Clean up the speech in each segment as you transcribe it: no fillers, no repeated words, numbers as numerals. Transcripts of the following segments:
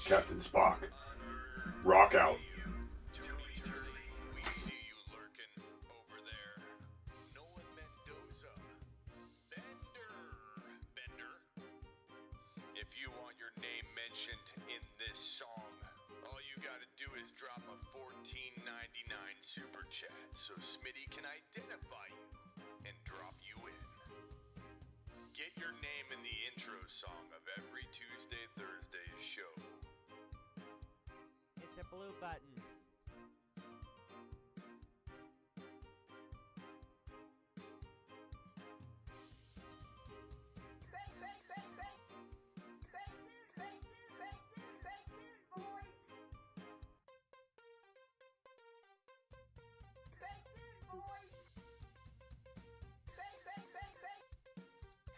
Captain Spock. Rock out. If you want your name mentioned in this song, all you gotta do is drop a $14.99 super chat so Smitty can identify you and drop you in. Get your name in the intro song of every Tuesday, Thursday show. It's a blue button.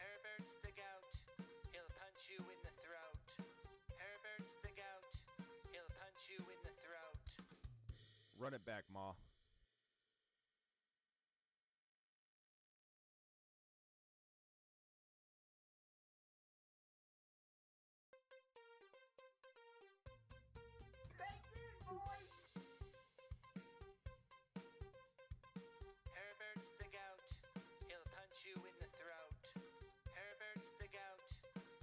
Herbert's the goat, he'll punch you in the throat. Herbert's the goat, he'll punch you in the throat. Run it back, Ma. Herbert's the goat, he'll punch you in the throat. Herbert's the goat,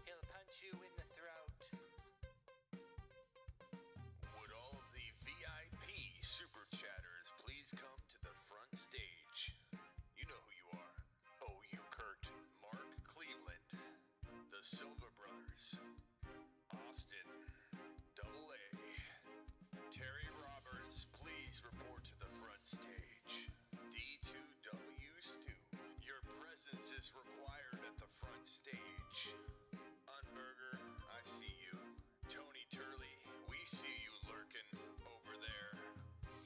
he'll punch you in the throat. Would all of the VIP super chatters please come to the front stage? You know who you are. OU Kurt, Mark Cleveland, the Silva Brothers, Austin, Double A, Terry Roberts, please report to the front stage. D2W Stu, your presence is required at the front stage. Unburger, I see you. Tony Turley, we see you lurking over there.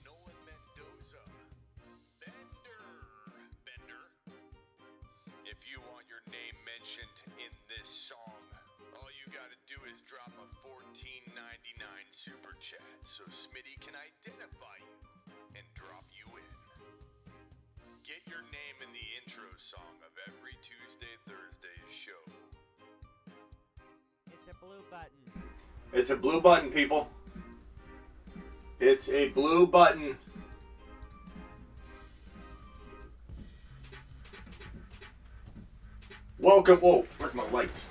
Nolan Mendoza, Bender. If you want your name mentioned in this song, all you gotta do is drop a $14.99 super chat so Smitty can identify you and drop you in. Get your name in the intro song of every Tuesday, Thursday show. It's a blue button. It's a blue button, people. It's a blue button. Welcome. Whoa, where's my lights?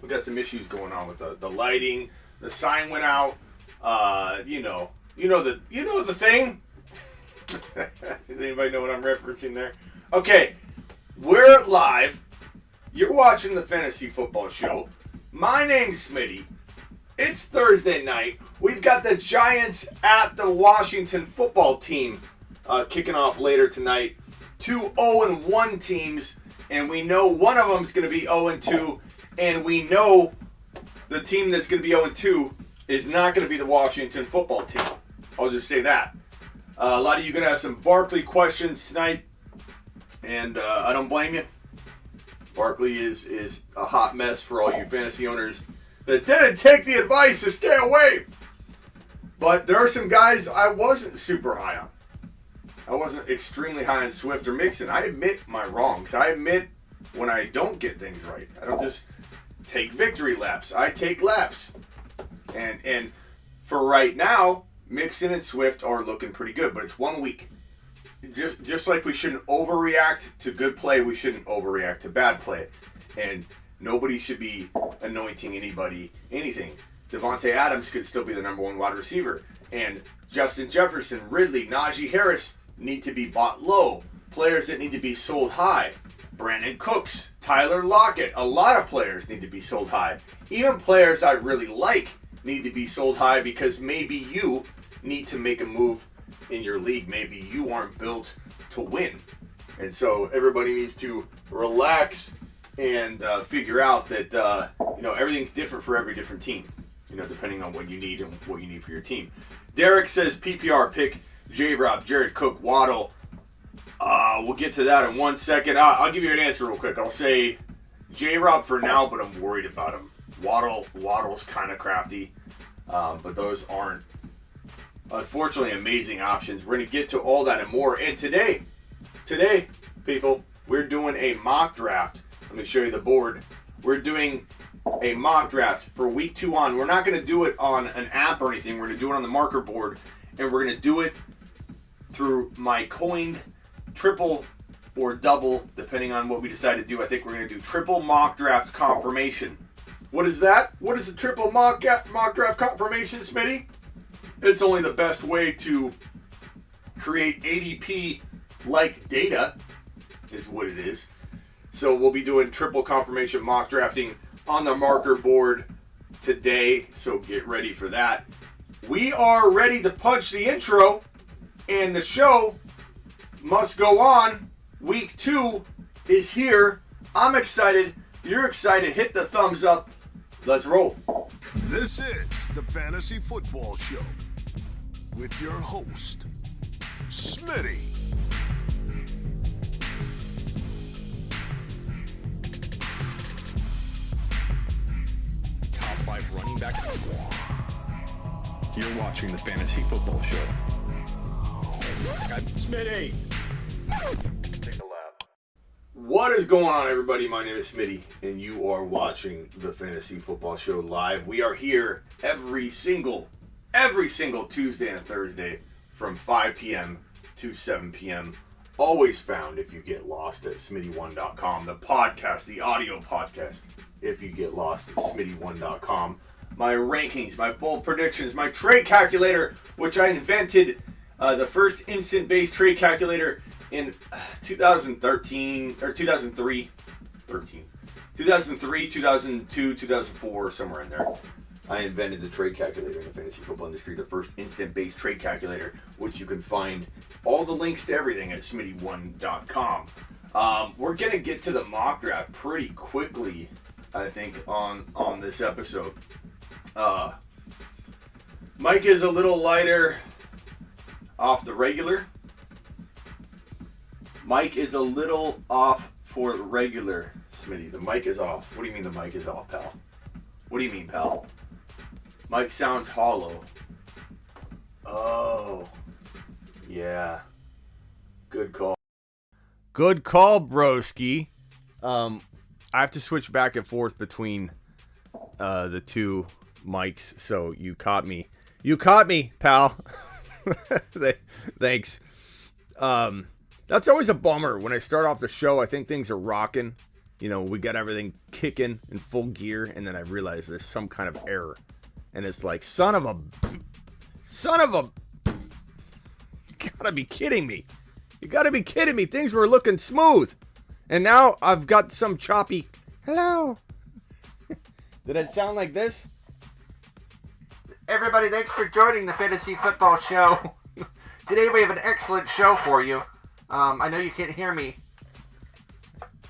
We got some issues going on with the lighting. The sign went out. You know the thing. Does anybody know what I'm referencing there? Okay, we're live. You're watching the Fantasy Football Show. My name's Smitty. It's Thursday night. We've got the Giants at the Washington football team kicking off later tonight. Two 0-1 teams, and we know one of them is going to be 0-2, and we know the team that's going to be 0-2 is not going to be the Washington football team. I'll just say that. A lot of you are going to have some Barkley questions tonight, and I don't blame you. Barkley is a hot mess for all you fantasy owners that didn't take the advice to stay away. But there are some guys I wasn't super high on. I wasn't extremely high on Swift or Mixon. I admit my wrongs. I admit when I don't get things right. I don't just take victory laps. I take laps. And for right now, Mixon and Swift are looking pretty good, but it's 1 week. Just like we shouldn't overreact to good play, we shouldn't overreact to bad play. And nobody should be anointing anybody anything. Devontae Adams could still be the number one wide receiver. And Justin Jefferson, Ridley, Najee Harris need to be bought low. Players that need to be sold high. Brandon Cooks, Tyler Lockett. A lot of players need to be sold high. Even players I really like need to be sold high because maybe you need to make a move in your league. Maybe you aren't built to win. And so everybody needs to relax and figure out that everything's different for every different team, depending on what you need and what you need for your team. Derek says PPR pick J-Rob, Jared Cook, Waddle. We'll get to that in 1 second. I'll give you an answer real quick. I'll say J-Rob for now, but I'm worried about him. Waddle's kind of crafty, but those aren't, unfortunately, amazing options. We're going to get to all that and more. And today, people, we're doing a mock draft. Let me show you the board. We're doing a mock draft for week 2 on. We're not going to do it on an app or anything. We're going to do it on the marker board, and we're going to do it through my coined triple or double, depending on what we decide to do. I think we're going to do triple mock draft confirmation. What is that? What is a triple mock draft confirmation, Smitty? It's only the best way to create ADP-like data, is what it is. So we'll be doing triple confirmation mock drafting on the marker board today, so get ready for that. We are ready to punch the intro, and the show must go on. Week 2 is here. I'm excited. You're excited. Hit the thumbs up. Let's roll. This is the Fantasy Football Show with your host, Smitty. Top 5 running back. You're watching the Fantasy Football Show. Smitty. Take a lap. What is going on, everybody? My name is Smitty, and you are watching the Fantasy Football Show live. We are here every single Tuesday and Thursday from 5 p.m. to 7 p.m. Always found if you get lost at smitty1.com. The podcast, the audio podcast, if you get lost at smitty1.com. My rankings, my bold predictions, my trade calculator, which I invented, the first instant-based trade calculator in 2013, or 2003, 2002, 2004, somewhere in there. I invented the trade calculator in the fantasy football industry, the first instant-based trade calculator, which you can find all the links to everything at smitty1.com. We're going to get to the mock draft pretty quickly, I think, on this episode. Mike is a little lighter off the regular. Mike is a little off for the regular, Smitty. The mic is off. What do you mean the mic is off, pal? What do you mean, pal? Mike sounds hollow. Oh. Yeah. Good call. Good call, broski. I have to switch back and forth between the two mics, so you caught me. You caught me, pal. Thanks. That's always a bummer when I start off the show. I think things are rocking. You know, we got everything kicking in full gear, and then I realize there's some kind of error. And it's like, son of a, you gotta be kidding me. You gotta be kidding me. Things were looking smooth. And now I've got some choppy, hello. Did it sound like this? Everybody, thanks for joining the Fantasy Football Show. Today we have an excellent show for you. I know you can't hear me.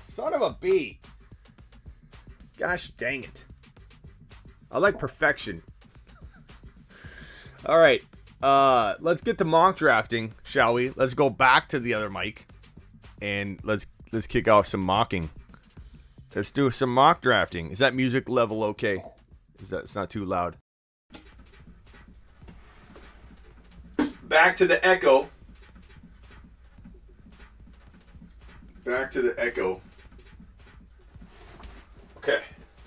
Son of a bee. Gosh dang it. I like perfection. All right. Let's get to mock drafting, shall we? Let's go back to the other mic. And let's kick off some mocking. Let's do some mock drafting. Is that music level okay? It's not too loud? Back to the echo. Back to the echo. Okay.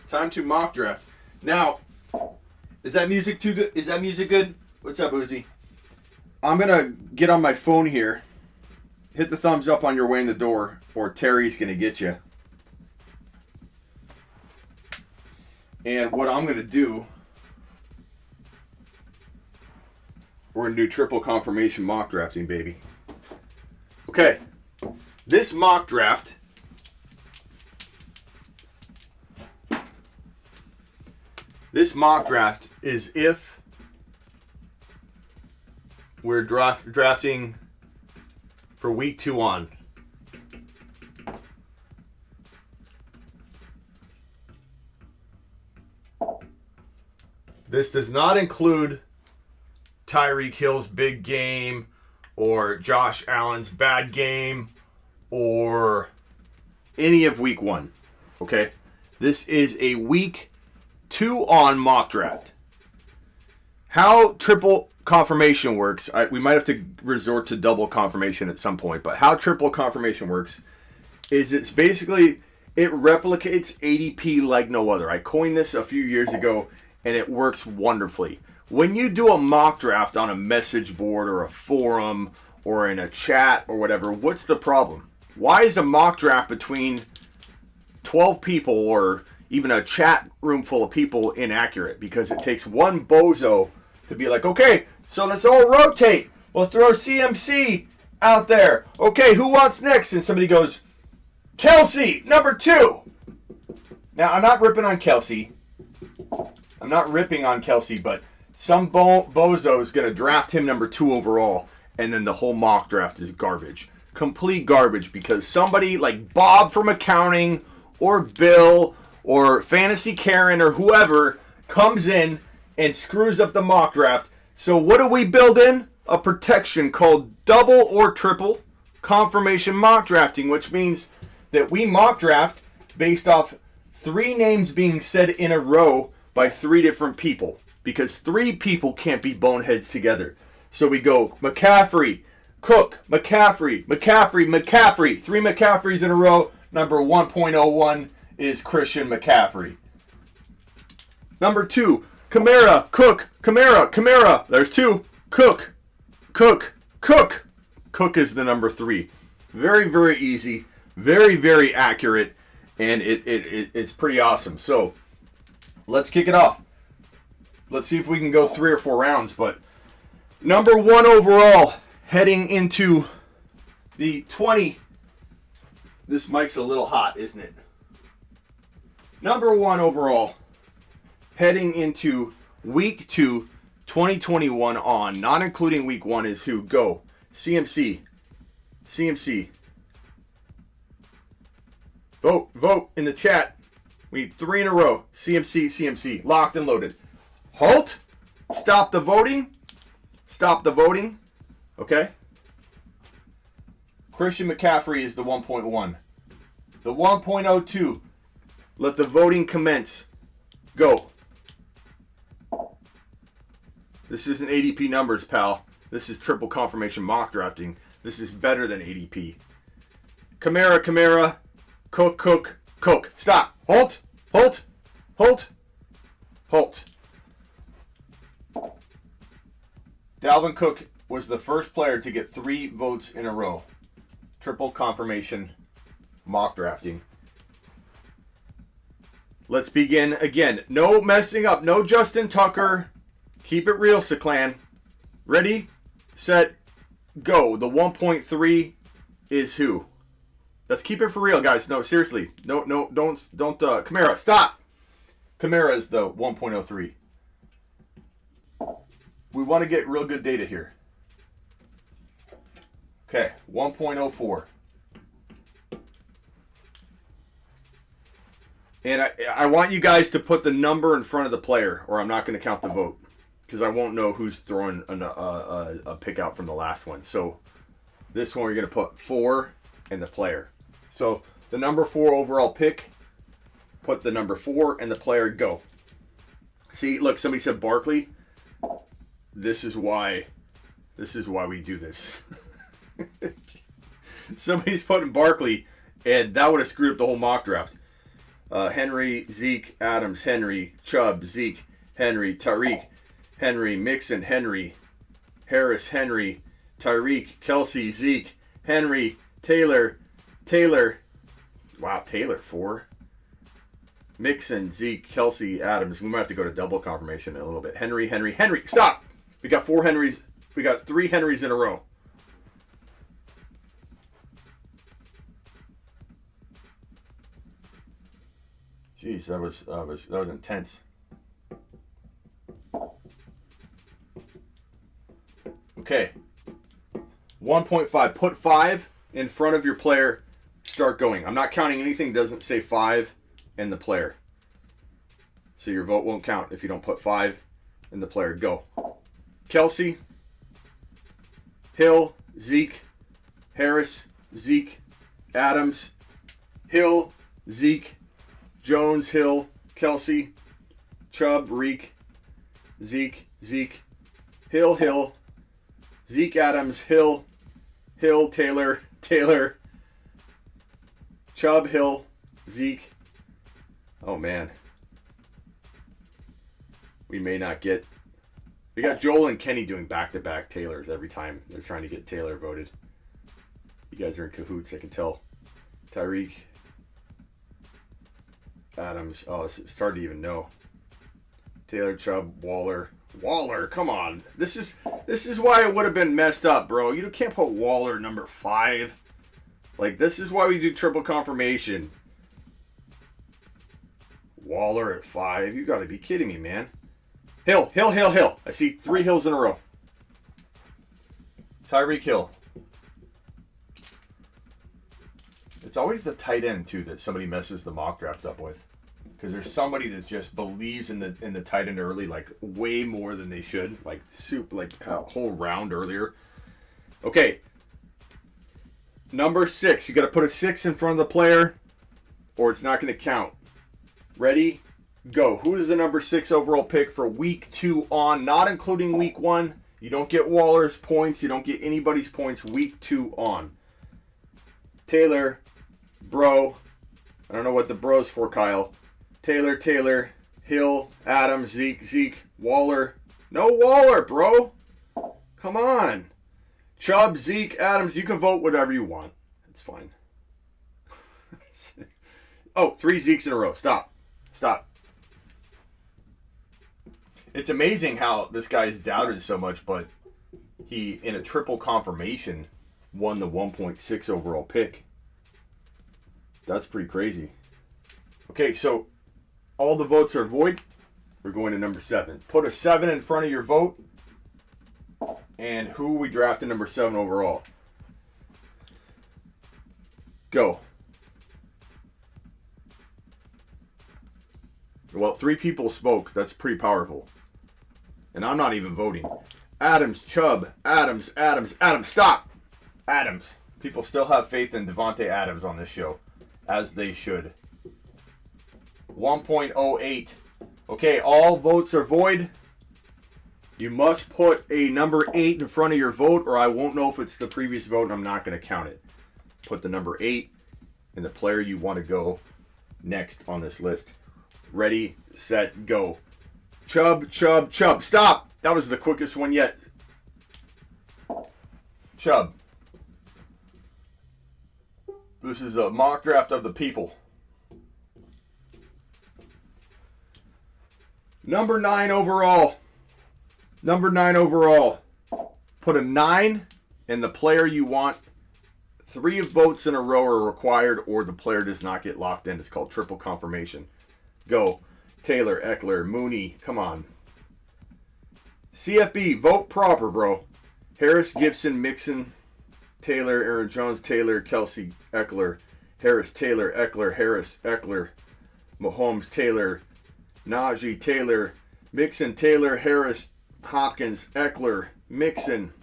Time to mock draft. Now, is that music too good? Is that music good? What's up, Uzi? I'm going to get on my phone here. Hit the thumbs up on your way in the door, or Terry's going to get you. And what I'm going to do, we're going to do triple confirmation mock drafting, baby. Okay. This mock draft is if we're drafting for week 2 on. This does not include Tyreek Hill's big game or Josh Allen's bad game or any of week 1. Okay? This is a week 2 on mock draft. How triple confirmation works, we might have to resort to double confirmation at some point, but how triple confirmation works is it's basically It replicates ADP like no other. I coined this a few years ago, and it works wonderfully. When you do a mock draft on a message board or a forum or in a chat or whatever, what's the problem? Why is a mock draft between 12 people or even a chat room full of people inaccurate? Because it takes one bozo to be like, okay, so let's all rotate. We'll throw CMC out there. Okay, who wants next? And somebody goes, Kelsey, number 2. Now, I'm not ripping on Kelsey. But some bozo is going to draft him number 2 overall, and then the whole mock draft is garbage. Complete garbage, because somebody like Bob from accounting or Bill or Fantasy Karen or whoever comes in and screws up the mock draft. So what do we build in? A protection called double or triple confirmation mock drafting, which means that we mock draft based off 3 names being said in a row by 3 different people, because 3 people can't be boneheads together. So we go McCaffrey, Cook, McCaffrey, 3 McCaffreys in a row. Number 1.01 is Christian McCaffrey. Number 2, Kamara, Cook, Kamara. There's 2. Cook. Cook is the number 3. Very, very easy. Very, very accurate. And it's pretty awesome. So let's kick it off. Let's see if we can go 3 or 4 rounds. But number 1 overall, heading into the 20. This mic's a little hot, isn't it? Number 1 overall, heading into week 2, 2021 on, not including week 1, is who? Go. CMC. Vote in the chat. We need 3 in a row. CMC. Locked and loaded. Halt. Stop the voting. Okay? Christian McCaffrey is the 1.1. The 1.02. Let the voting commence. Go. This isn't ADP numbers, pal. This is triple confirmation mock drafting. This is better than ADP. Kamara. Cook. Stop. Halt. Dalvin Cook was the first player to get 3 votes in a row. Triple confirmation mock drafting. Let's begin again. No messing up. No Justin Tucker. Keep it real, Clan. Ready, set, go. The 1.3 is who? Let's keep it for real, guys. No, seriously. No, don't. Kamara, stop. Kamara is the 1.03. We want to get real good data here. Okay, 1.04. And I want you guys to put the number in front of the player, or I'm not going to count the vote, because I won't know who's throwing a pick out from the last one. So this one we're going to put 4 and the player. So the number 4 overall pick, put the number 4 and the player, go. See, look, somebody said Barkley. This is why we do this. Somebody's putting Barkley, and that would have screwed up the whole mock draft. Henry, Zeke, Adams, Henry, Chubb, Zeke, Henry, Tyreek, Henry, Mixon, Henry, Harris, Henry, Tyreek, Kelsey, Zeke, Henry, Taylor. Wow, Taylor, 4. Mixon, Zeke, Kelsey, Adams. We might have to go to double confirmation in a little bit. Henry. Stop! We got 4 Henrys. We got 3 Henrys in a row. Jeez, that was intense. Okay. 1.5. Put 5 in front of your player. Start going. I'm not counting anything that doesn't say 5 in the player. So your vote won't count if you don't put 5 in the player. Go. Kelsey, Hill, Zeke, Harris, Zeke, Adams, Hill, Zeke, Jones, Hill, Kelsey, Chubb, Reek, Zeke, Hill, Zeke, Adams, Hill, Taylor, Chubb, Hill, Zeke. Oh, man. We may not get... We got Joel and Kenny doing back-to-back Taylors every time they're trying to get Taylor voted. You guys are in cahoots, I can tell. Tyreek. Adams. Oh, it's hard to even know. Taylor, Chubb, Waller. Waller, come on. This is why it would have been messed up, bro. You can't put Waller number 5. Like, this is why we do triple confirmation. Waller at 5. You got to be kidding me, man. Hill. I see 3 Hills in a row. Tyreek Hill. It's always the tight end, too, that somebody messes the mock draft up with. Because there's somebody that just believes in the tight end early, like, way more than they should. Like, a whole round earlier. Okay. Number 6. You got to put a 6 in front of the player, or it's not going to count. Ready? Go. Who is the number 6 overall pick for week 2 on? Not including week 1. You don't get Waller's points. You don't get anybody's points week 2 on. Taylor. Bro. I don't know what the bro's for, Kyle. Taylor. Hill. Adams. Zeke. Waller. No Waller, bro. Come on. Chubb, Zeke, Adams. You can vote whatever you want. It's fine. Oh, 3 Zekes in a row. Stop. It's amazing how this guy's doubted so much, but he, in a triple confirmation, won the 1.6 overall pick. That's pretty crazy. Okay, so all the votes are void. We're going to number 7. Put a 7 in front of your vote. And who we drafted number 7 overall. Go. Well, 3 people spoke. That's pretty powerful. And I'm not even voting. Adams, Chubb, Adams. Stop! Adams. People still have faith in Devontae Adams on this show. As they should. 1.08. Okay, all votes are void. You must put a number 8 in front of your vote, or I won't know if it's the previous vote, and I'm not going to count it. Put the number 8 and the player you want to go next on this list. Ready, set, go. Chubb. Stop! That was the quickest one yet. Chubb. This is a mock draft of the people. Number 9 overall. Put a 9 and the player you want. 3 votes in a row are required, or the player does not get locked in. It's called triple confirmation. Go. Taylor, Eckler, Mooney. Come on. CFB, vote proper, bro. Harris, Gibson, Mixon, Taylor, Aaron Jones, Taylor, Kelsey, Eckler. Harris, Taylor, Eckler, Harris, Eckler. Mahomes, Taylor, Najee, Taylor, Mixon, Taylor, Harris, Hopkins, Eckler, Mixon.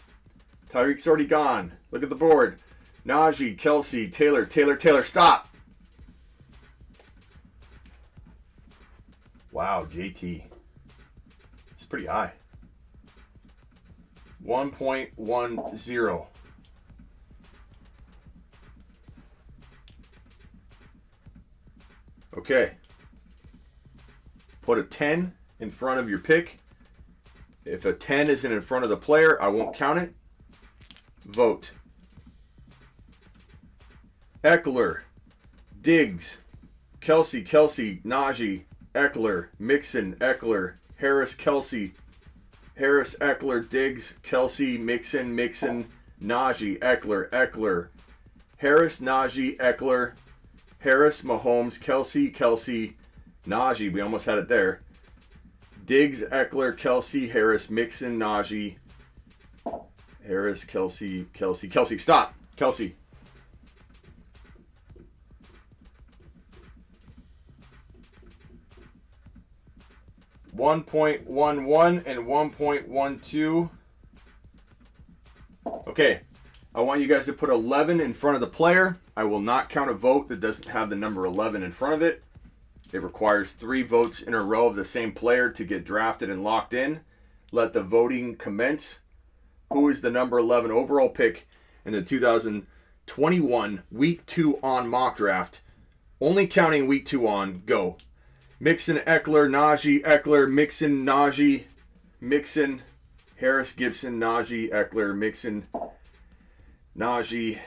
Tyreek's already gone. Look at the board. Najee, Kelsey, Taylor. Stop! Wow, JT. It's pretty high. 1.10. Okay. Put a 10 in front of your pick. If a 10 isn't in front of the player, I won't count it. Vote. Eckler, Diggs, Kelsey, Najee, Eckler, Mixon, Eckler, Harris, Kelsey, Harris, Eckler, Diggs, Kelsey, Mixon, Najee, Eckler, Harris, Najee, Eckler, Harris, Mahomes, Kelsey, Najee. We almost had it there. Diggs, Eckler, Kelsey, Harris, Mixon, Najee, Harris, Kelsey. Stop! Kelsey. .11 and 1.12. Okay, I want you guys to put 11 in front of the player. I will not count a vote that doesn't have the number 11 in front of it. It requires 3 votes in a row of the same player to get drafted and locked in. Let the voting commence. Who is the number 11 overall pick in the 2021 Week 2 on mock draft? Only counting week 2 on. Go. Mixon, Eckler, Najee, Eckler, Mixon, Najee, Mixon, Harris, Gibson, Najee, Eckler, Mixon, Najee,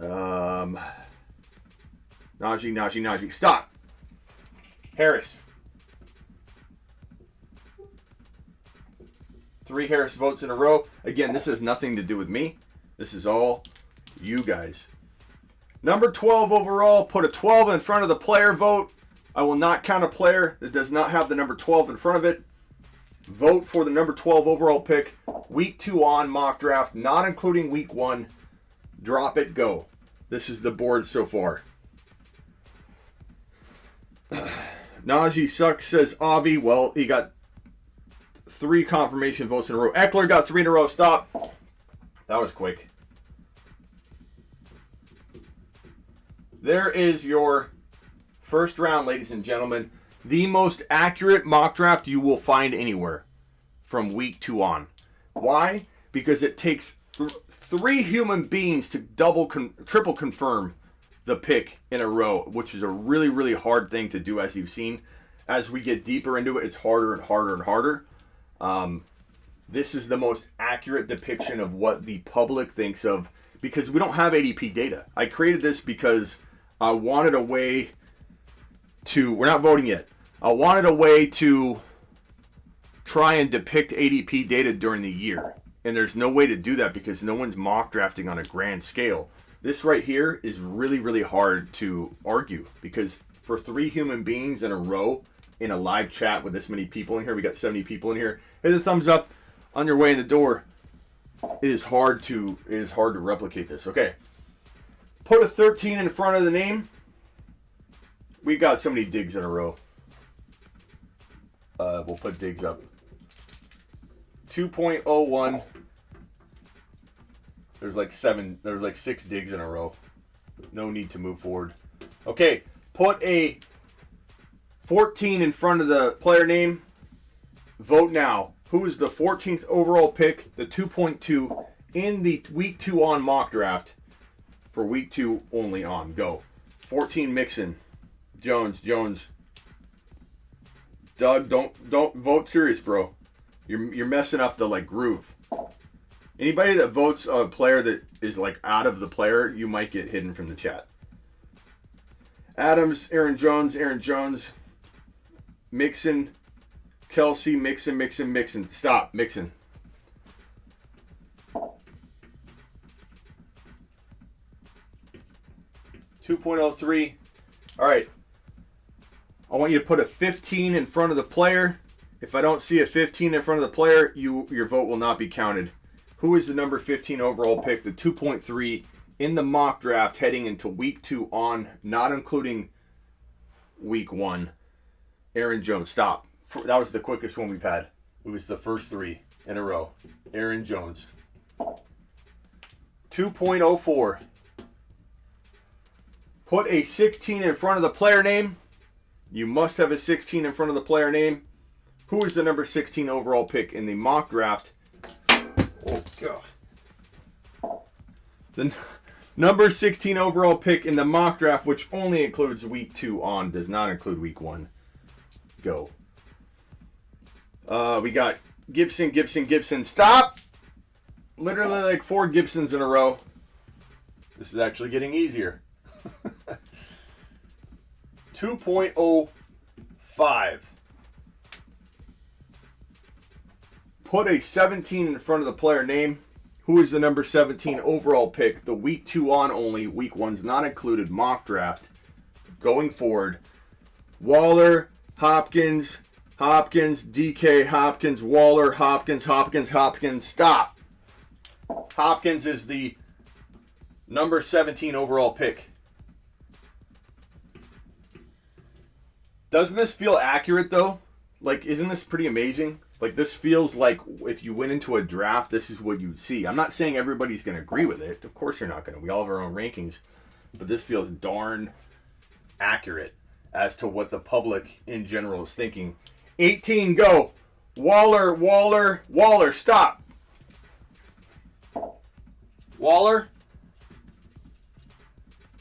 Najee. Stop. Harris. 3 Harris votes in a row. Again, this has nothing to do with me. This is all you guys. Number 12 overall, put a 12 in front of the player vote. I will not count a player that does not have the number 12 in front of it. Vote for the number 12 overall pick. Week 2 on mock draft, not including week 1. Drop it, go. This is the board so far. Najee sucks, says Avi. Well, he got 3 confirmation votes in a row. Eckler got 3 in a row. Stop. That was quick. There is your first round, ladies and gentlemen. The most accurate mock draft you will find anywhere from week 2 on. Why? Because it takes 3 human beings to triple confirm the pick in a row, which is a really, really hard thing to do, as you've seen. As we get deeper into it, it's harder and harder and harder. This is the most accurate depiction of what the public thinks of, because we don't have ADP data. I created this because I wanted a way to, we're not voting yet, I wanted a way to try and depict ADP data during the year. And there's no way to do that because no one's mock drafting on a grand scale. This right here is really, really hard to argue, because for 3 human beings in a row in a live chat with this many people in here, we got 70 people in here, hit the thumbs up on your way in the door. It is hard to replicate this. Okay. Put a 13 in front of the name. We got so many digs in a row. We'll put digs up. 2.01. There's like 6 digs in a row. No need to move forward. Okay, put a 14 in front of the player name. Vote now. Who is the 14th overall pick, the 2.2 in the week 2 on mock draft for week 2 only on? Go. 14 Mixon. Jones. Doug, don't vote serious, bro. You're messing up the groove. Anybody that votes a player that is out of the player, you might get hidden from the chat. Adams, Aaron Jones, Mixon, Kelsey, Mixon. Stop, Mixon. .03. All right. I want you to put a 15 in front of the player. If I don't see a 15 in front of the player, your vote will not be counted. Who is the number 15 overall pick, the 2.3 in the mock draft heading into week 2 on, not including week 1? Aaron Jones. Stop. That was the quickest one we've had. It was the first 3 in a row. Aaron Jones. 2.04. Put a 16 in front of the player name. You must have a 16 in front of the player name. Who is the number 16 overall pick in the mock draft? Oh, God. The number 16 overall pick in the mock draft, which only includes week 2 on, does not include week 1. Go. We got Gibson. Stop! Literally 4 Gibsons in a row. This is actually getting easier. 2.05. Put a 17 in front of the player name. Who is the number 17 overall pick? The week 2 on only, week 1's not included mock draft. Going forward, Waller, Hopkins, DK, Hopkins, Waller, Hopkins. Stop. Hopkins is the number 17 overall pick. Doesn't this feel accurate, though? Isn't this pretty amazing? This feels like if you went into a draft, this is what you'd see. I'm not saying everybody's going to agree with it. Of course you're not going to. We all have our own rankings. But this feels darn accurate as to what the public in general is thinking. 18, go. Waller. Stop. Waller.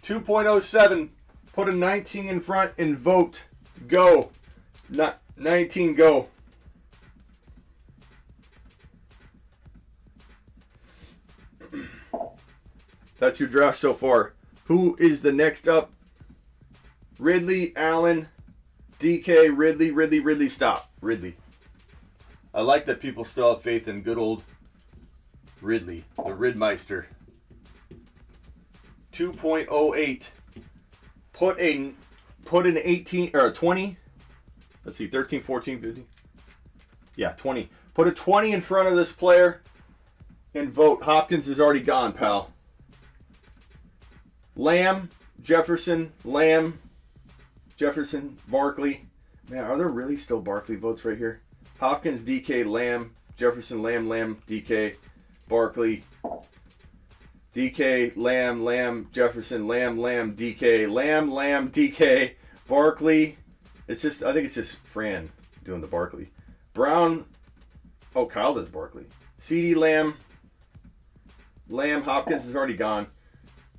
2.07. Put a 19 in front and vote. Go. 19, go. That's your draft so far. Who is the next up? Ridley, Allen, DK, Ridley, stop. Ridley. I like that people still have faith in good old Ridley, the Ridmeister. 2.08. Put an 18 or a 20. Let's see, 13, 14, 15. Yeah, 20. Put a 20 in front of this player and vote. Hopkins is already gone, pal. Lamb, Jefferson, Barkley. Man, are there really still Barkley votes right here? Hopkins, DK, Lamb, Jefferson, Lamb, DK, Barkley, DK, Lamb, Jefferson, Lamb, DK, Lamb, DK, Barkley. I think it's just Fran doing the Barkley. Brown, Kyle does Barkley. CD, Lamb, Hopkins is already gone.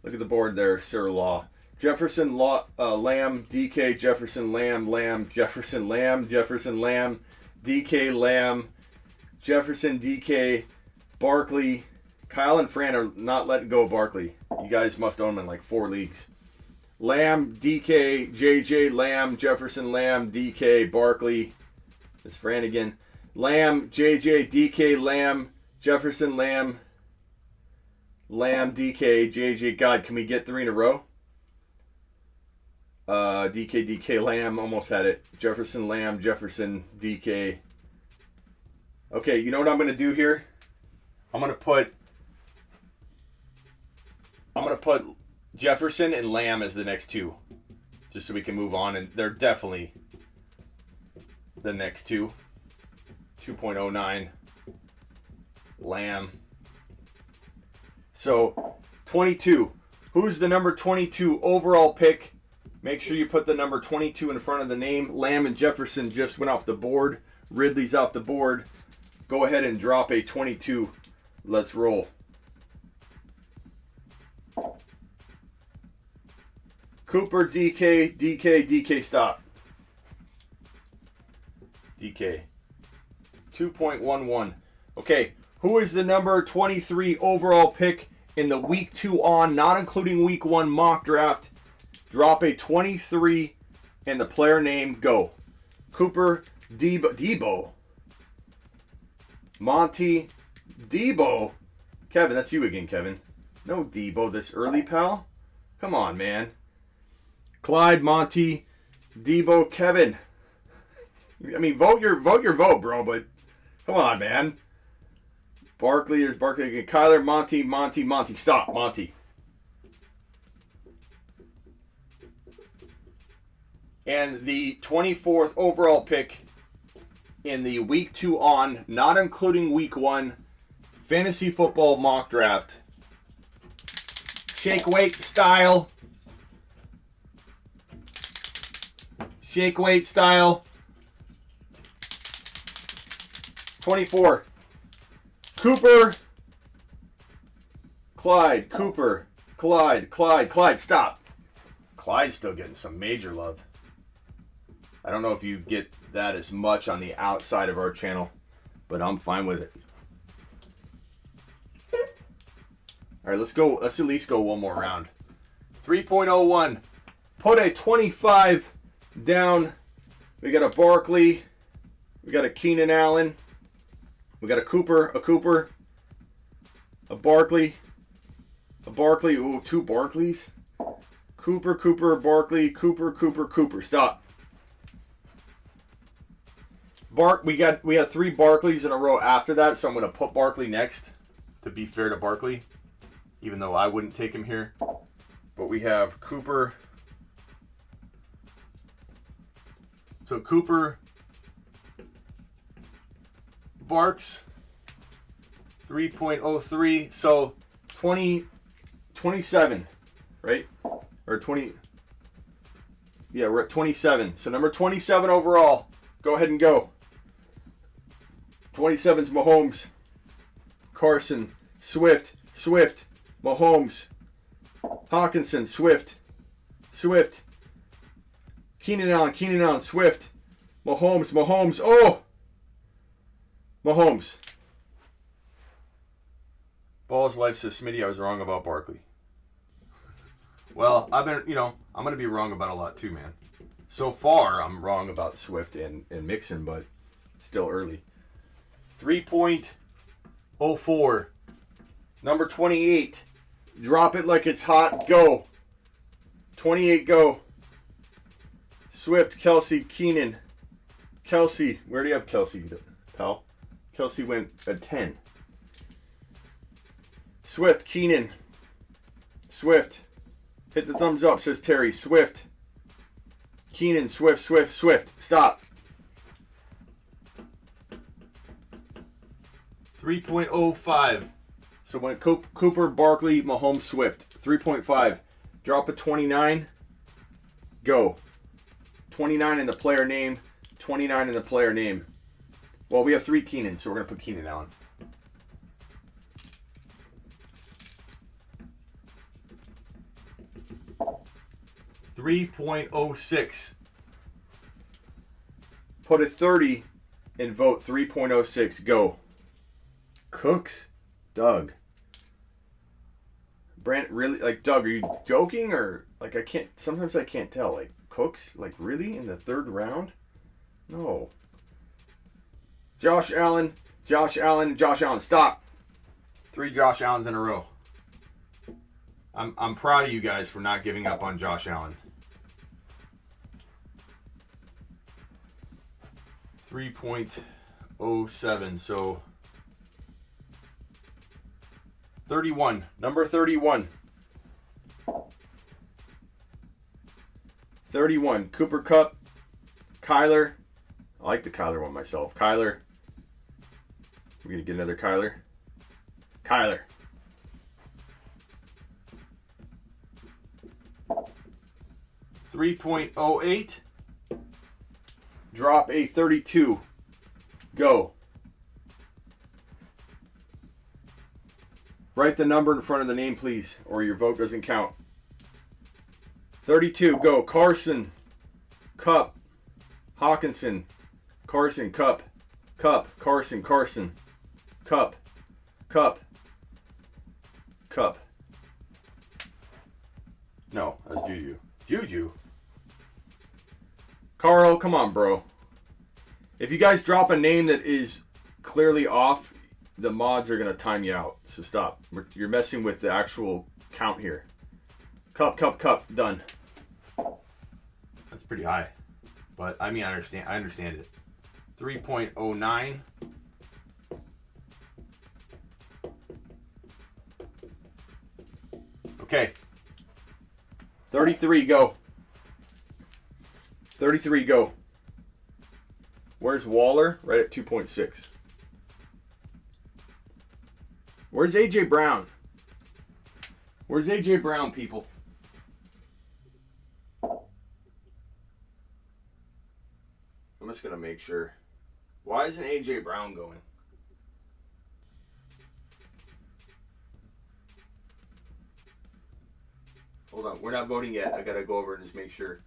Look at the board there, Sir Law. Jefferson, Lamb, DK, Jefferson, Lamb, Jefferson, Lamb, DK, Lamb, Jefferson, DK, Barkley. Kyle and Fran are not letting go of Barkley. You guys must own him in like 4 leagues. Lamb, DK, JJ, Lamb, Jefferson, Lamb, DK, Barkley. It's Fran again. Lamb, JJ, DK, Lamb, Jefferson, Lamb, DK, JJ. God, can we get 3 in a row? DK, Lamb, almost had it. Jefferson, Lamb, Jefferson, DK. Okay, you know what I'm going to do here? I'm going to put Jefferson and Lamb as the next 2. Just so we can move on. And they're definitely the next 2. 2.09. Lamb. So, 22. Who's the number 22 overall pick? Make sure you put the number 22 in front of the name. Lamb and Jefferson just went off the board. Ridley's off the board. Go ahead and drop a 22. Let's roll. Cooper, DK, stop. DK. 2.11. Okay, who is the number 23 overall pick in the week 2 on, not including week 1 mock draft? Drop a 23 and the player name. Go. Cooper, Debo. Monty, Debo. Kevin, that's you again, Kevin. No Debo this early, pal. Come on, man. Clyde, Monty, Debo, Kevin. I mean, vote your vote, bro, but come on, man. Barkley, there's Barkley again. Kyler, Monty. Stop, Monty. And the 24th overall pick in the week 2 on, not including week 1, fantasy football mock draft. Shake weight style. Shake weight style. 24. Cooper. Clyde. Cooper. Clyde. Stop. Clyde's still getting some major love. I don't know if you get that as much on the outside of our channel, but I'm fine with it. All right, let's go. Let's at least go one more round. 3.01. Put a 25 down. We got a Barkley. We got a Keenan Allen. We got a Cooper. A Barkley. Ooh, 2 Barkleys. Cooper, Barkley, Cooper. Stop. We had 3 Barkleys in a row after that, so I'm going to put Barkley next to be fair to Barkley, even though I wouldn't take him here. But we have Cooper. So Cooper, Barks, 3.03. So 27, right? Or 20. Yeah, we're at 27. So number 27 overall. Go ahead and go. 27's Mahomes. Carson. Swift. Mahomes. Hawkinson. Swift. Swift. Keenan Allen, Swift. Mahomes. Oh! Mahomes. Ball's life says, Smitty, I was wrong about Barkley. Well, I'm going to be wrong about a lot too, man. So far, I'm wrong about Swift and Mixon, but still early. 3.04. Number 28. Drop it like it's hot. Go. 28, go. Swift, Kelsey, Keenan. Kelsey. Where do you have Kelsey, pal? Kelsey went at 10. Swift, Keenan. Swift. Hit the thumbs up, says Terry. Swift. Keenan, Swift. Stop. 3.05. So when Cooper, Barkley, Mahomes, Swift. 3.5. Drop a 29. Go. 29 in the player name. 29 in the player name. Well, we have 3 Keenan, so we're going to put Keenan Allen. .06. Put a 30 and vote 3.06. Go. Cooks. Doug. Brent, really? Like, Doug, are you joking? Or, like, sometimes I can't tell. Like, Cooks? Like, really? In the 3rd round? No. Josh Allen. Stop. 3 Josh Allens in a row. I'm proud of you guys for not giving up on Josh Allen. 3.07. So 31. Number 31. 31. Cooper Kupp. Kyler. I like the Kyler one myself. Kyler. We're going to get another Kyler. Kyler. .08. Drop a 32. Go. Write the number in front of the name, please, or your vote doesn't count. 32. Go. Carson. Kupp. Hawkinson. Carson. Kupp. Carson. Kupp. No, that's Juju. Juju? Carl, come on, bro. If you guys drop a name that is clearly off, the mods are going to time you out. So stop. You're messing with the actual count here. Kupp. Done. That's pretty high. But, I mean, I understand it. 3.09. Okay. 33, go. 33, go. Where's Waller? Right at 2.6. Where's A.J. Brown? Where's A.J. Brown, people? I'm just going to make sure. Why isn't A.J. Brown going? Hold on. We're not voting yet. I got to go over and just make sure.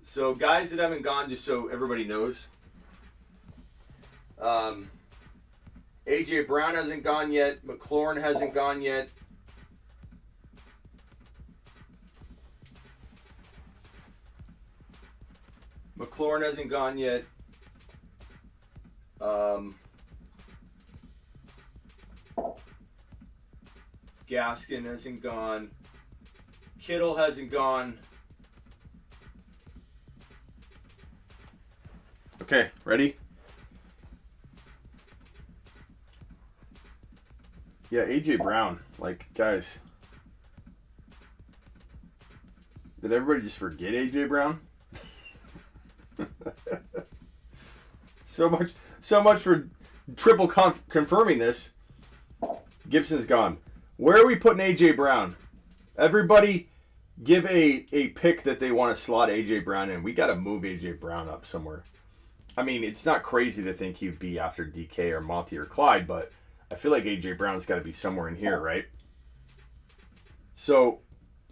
So, guys that haven't gone, just so everybody knows. A.J. Brown hasn't gone yet. Mclaren hasn't gone yet. McLaurin hasn't gone yet. Gaskin hasn't gone. Kittle hasn't gone. Okay, ready? Yeah, A.J. Brown. Like, guys. Did everybody just forget A.J. Brown? So much for triple confirming this. Gibson's gone. Where are we putting A.J. Brown? Everybody give a pick that they want to slot A.J. Brown in. We got to move A.J. Brown up somewhere. I mean, it's not crazy to think he'd be after DK or Monty or Clyde, but I feel like A.J. Brown's got to be somewhere in here, right? So,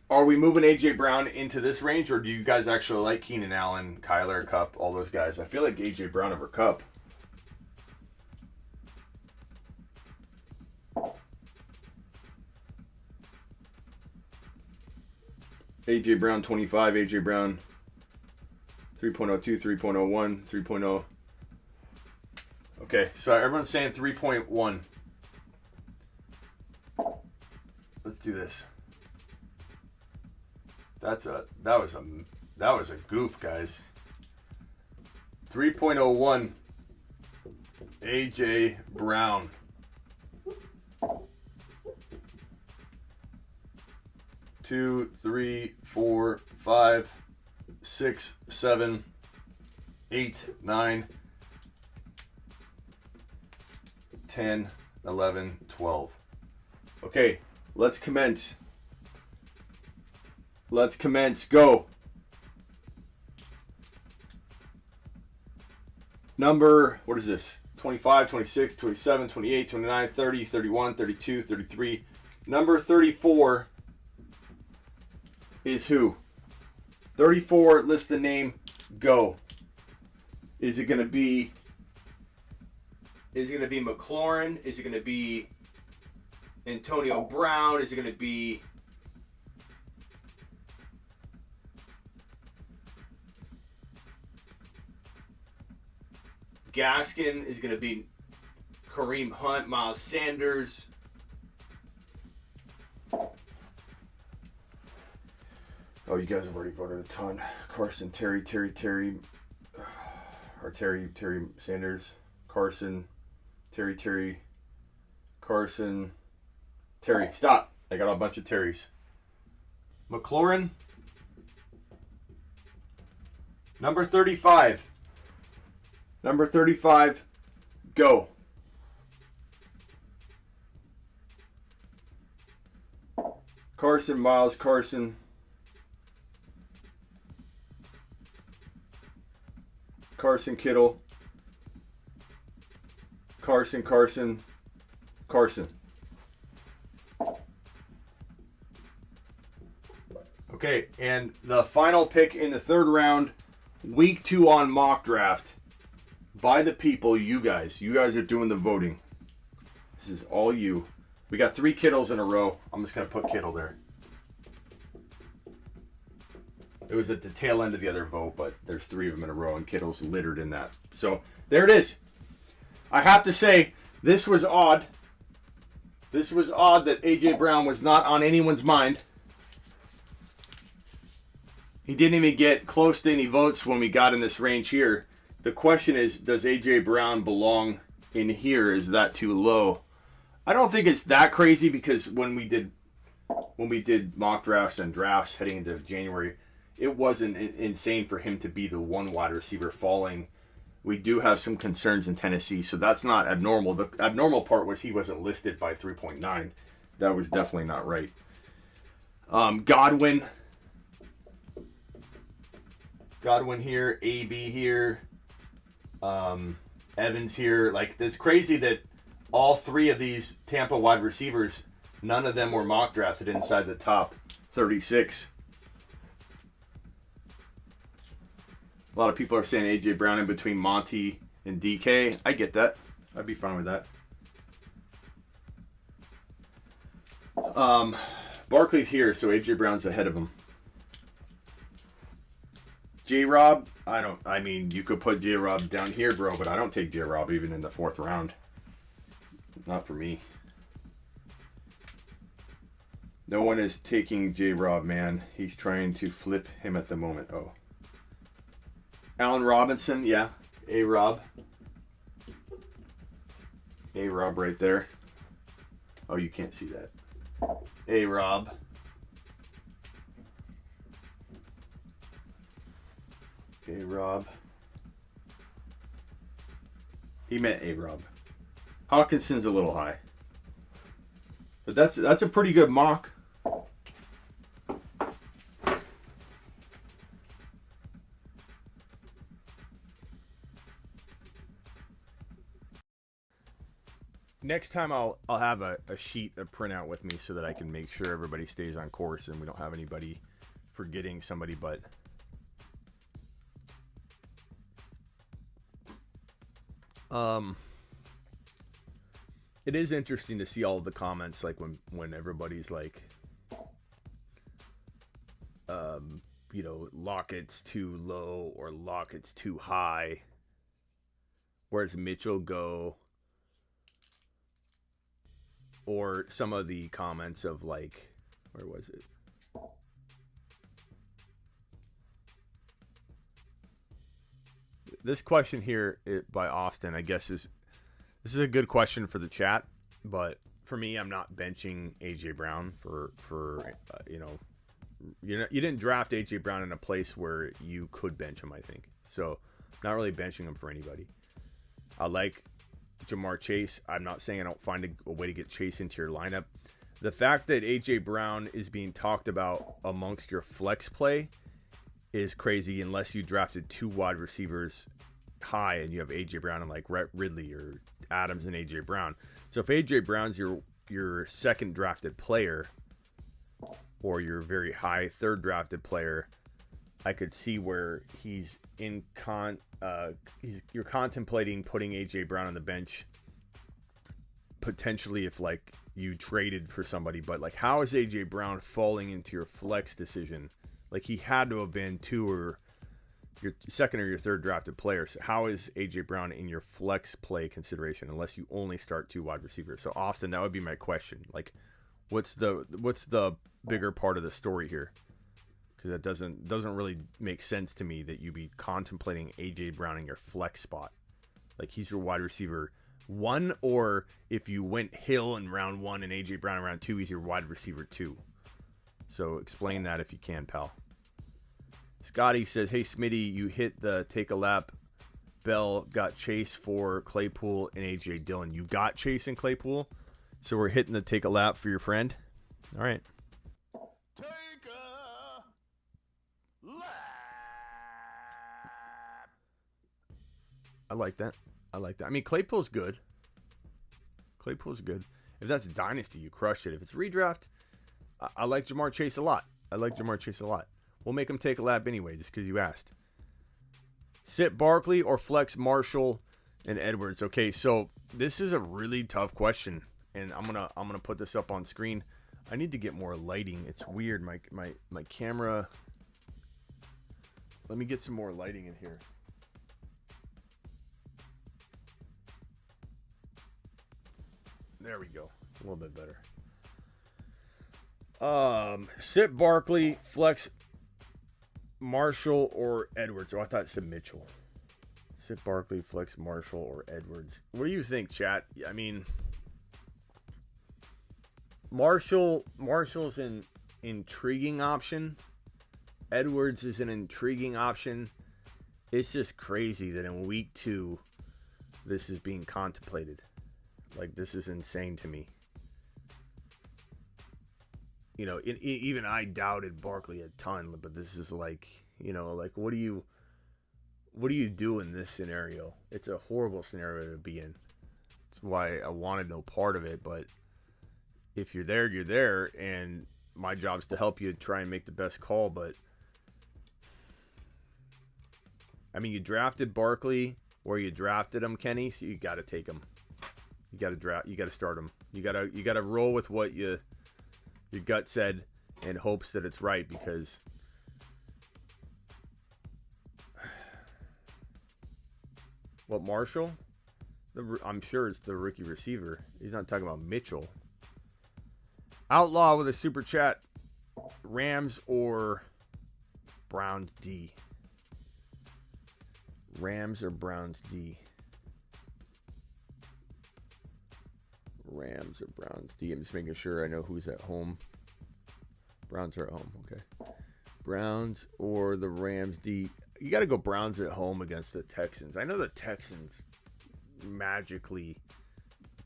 are we moving A.J. Brown into this range, or do you guys actually like Keenan Allen, Kyler, Kupp, all those guys? I feel like A.J. Brown over Kupp. A.J. Brown 25, A.J. Brown 3.02, 3.01, 3.0. Okay, so everyone's saying 3.1. Let's do this. That was a goof, guys. 3.01 A.J. Brown. Two, three, four, 5, 6, 7, 8, 9, 10, 11, 12. Okay, let's commence. Let's commence. Go. Number, what is this? 25, 26, 27, 28, 29, 30, 31, 32, 33. Number 34 is who? 34, list the name. Go. Is it going to be Mclaren? Is it going to be Antonio Brown? Is it going to be Gaskin? Is it going to be Kareem Hunt, Miles Sanders? Oh, you guys have already voted a ton. Carson, Terry Sanders, Carson, Terry, Carson, Terry. Stop. I got a bunch of Terrys. McLaurin. Number 35. Number 35. Go. Carson, Miles, Carson. Carson, Kittle. Carson. Okay, and the final pick in the third round, week 2 on mock draft, by the people, you guys. You guys are doing the voting. This is all you. We got 3 Kittles in a row. I'm just going to put Kittle there. It was at the tail end of the other vote, but there's 3 of them in a row, and Kittle's littered in that. So, there it is. I have to say, this was odd. This was odd that A.J. Brown was not on anyone's mind. He didn't even get close to any votes when we got in this range here. The question is, does A.J. Brown belong in here? Is that too low? I don't think it's that crazy, because when we did mock drafts and drafts heading into January, it wasn't insane for him to be the one wide receiver falling. We do have some concerns in Tennessee, so that's not abnormal. The abnormal part was he wasn't listed by 3.9. That was definitely not right. Godwin here, AB here, Evans here. Like, it's crazy that all 3 of these Tampa wide receivers, none of them were mock drafted inside the top 36. A lot of people are saying A.J. Brown in between Monty and DK. I get that. I'd be fine with that. Barkley's here, so A.J. Brown's ahead of him. J-Rob, I mean, you could put J-Rob down here, bro, but I don't take J-Rob even in the 4th round. Not for me. No one is taking J-Rob, man. He's trying to flip him at the moment. Oh. Allen Robinson, yeah. A-Rob. A-Rob right there. Oh, you can't see that. A-Rob. A-Rob. He meant A-Rob. Hawkinson's a little high. But that's a pretty good mock. next time I'll have a sheet, a printout with me so that I can make sure everybody stays on course and we don't have anybody forgetting somebody. But it is interesting to see all of the comments, like when everybody's like, Lockett's too low or Lockett's too high. Where's Mitchell go? Or some of the comments of like, where was it? This question here by Austin, I guess this is a good question for the chat, but for me, I'm not benching AJ Brown for you didn't draft AJ Brown in a place where you could bench him, I think. So, not really benching him for anybody. I like Jamar Chase. I'm not saying I don't find a way to get Chase into your lineup. The fact that AJ Brown is being talked about amongst your flex play is crazy unless you drafted 2 wide receivers high and you have AJ Brown and like Ridley or Adams and AJ Brown. So if AJ Brown's your second drafted player or your very high third drafted player, I could see where you're contemplating putting AJ Brown on the bench potentially if like you traded for somebody. But like, how is AJ Brown falling into your flex decision? Like, he had to have been your second or your third drafted player. So how is AJ Brown in your flex play consideration unless you only start 2 wide receivers? So Austin, that would be my question. Like, what's the bigger part of the story here? Because that doesn't really make sense to me that you be contemplating AJ Brown in your flex spot. Like, he's your wide receiver 1, or if you went Hill in round 1 and AJ Brown in round 2, he's your wide receiver 2. So explain that if you can, pal. Scotty says, hey, Smitty, you hit the take a lap. Bell got Chase for Claypool and AJ Dillon. You got Chase and Claypool, so we're hitting the take a lap for your friend. All right. Take a lap. I like that. I mean, Claypool's good. If that's Dynasty, you crushed it. If it's redraft, I like Jamar Chase a lot. We'll make him take a lap anyway, just because you asked. Sit Barkley or flex Marshall and Edwards. Okay, so this is a really tough question, and I'm gonna put this up on screen. I need to get more lighting. It's weird. My camera. Let me get some more lighting in here. There we go. A little bit better. Sit Barkley, flex Marshall or Edwards. Oh, I thought it said Mitchell. Sit Barkley, flex Marshall or Edwards. What do you think, chat? I mean, Marshall's an intriguing option. Edwards is an intriguing option. It's just crazy that in week 2, this is being contemplated. Like, this is insane to me. You know, even I doubted Barkley a ton, but this is like, like, what do you do in this scenario? It's a horrible scenario to be in. That's why I wanted no part of it. But if you're there, you're there, and my job's to help you try and make the best call. But I mean, you drafted Barkley where you drafted him, Kenny, so you got to take him. You got to start him. You got to roll with what your gut said and hopes that it's right, because what, Marshall? I'm sure it's the rookie receiver. He's not talking about Mitchell. Outlaw with a super chat. Rams or Browns D? Rams or Browns D? Rams or Browns D? I'm just making sure I know who's at home. Browns are at home. Okay. Browns or the Rams D? You got to go Browns at home against the Texans. I know the Texans magically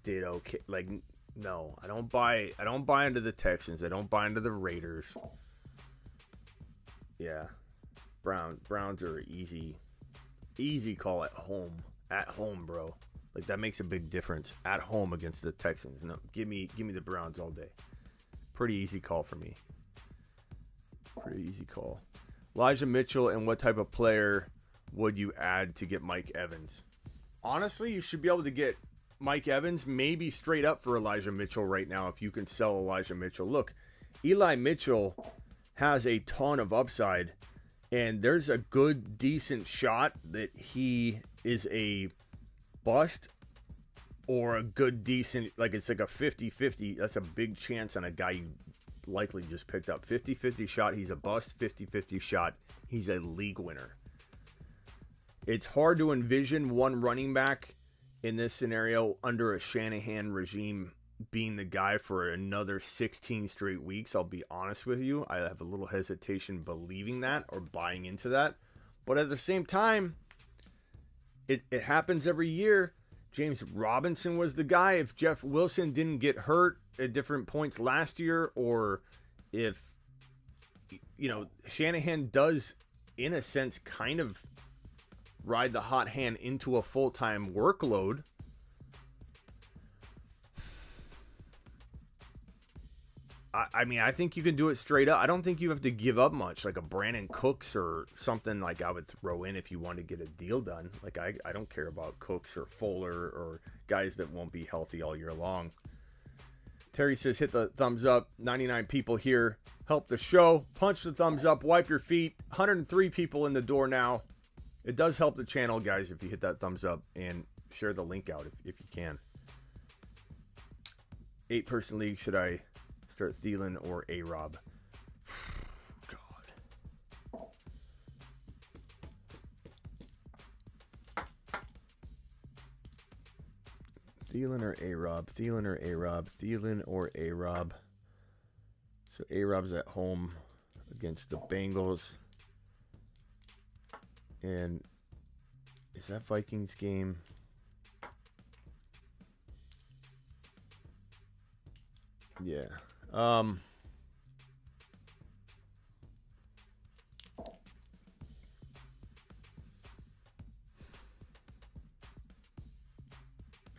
did okay. Like, no, I don't buy into the Texans. I don't buy into the Raiders. Yeah. Browns are easy call at home. At home, bro. Like, that makes a big difference at home against the Texans. No, give me the Browns all day. Pretty easy call for me. Pretty easy call. Elijah Mitchell, and what type of player would you add to get Mike Evans? Honestly, you should be able to get Mike Evans maybe straight up for Elijah Mitchell right now if you can sell Elijah Mitchell. Look, Eli Mitchell has a ton of upside, and there's a good, decent shot that he is a bust or a good, decent, like it's like a 50-50. That's a big chance on a guy you likely just picked up. 50-50 shot, he's a bust. 50-50 shot, he's a league winner. It's hard to envision one running back in this scenario under a Shanahan regime being the guy for another 16 straight weeks. I'll be honest with you. I have a little hesitation believing that or buying into that. But at the same time, it happens every year. James Robinson was the guy. If Jeff Wilson didn't get hurt at different points last year, or if, Shanahan does, in a sense, kind of ride the hot hand into a full-time workload, I think you can do it straight up. I don't think you have to give up much, like a Brandon Cooks or something like I would throw in if you want to get a deal done. Like, I don't care about Cooks or Fuller or guys that won't be healthy all year long. Terry says, hit the thumbs up. 99 people here. Help the show. Punch the thumbs up. Wipe your feet. 103 people in the door now. It does help the channel, guys, if you hit that thumbs up and share the link out if you can. 8-person league, should I start Thielen or A-Rob? God. Thielen or A-Rob? Thielen or A-Rob? Thielen or A-Rob? So A-Rob's at home against the Bengals. And is that Vikings game? Yeah.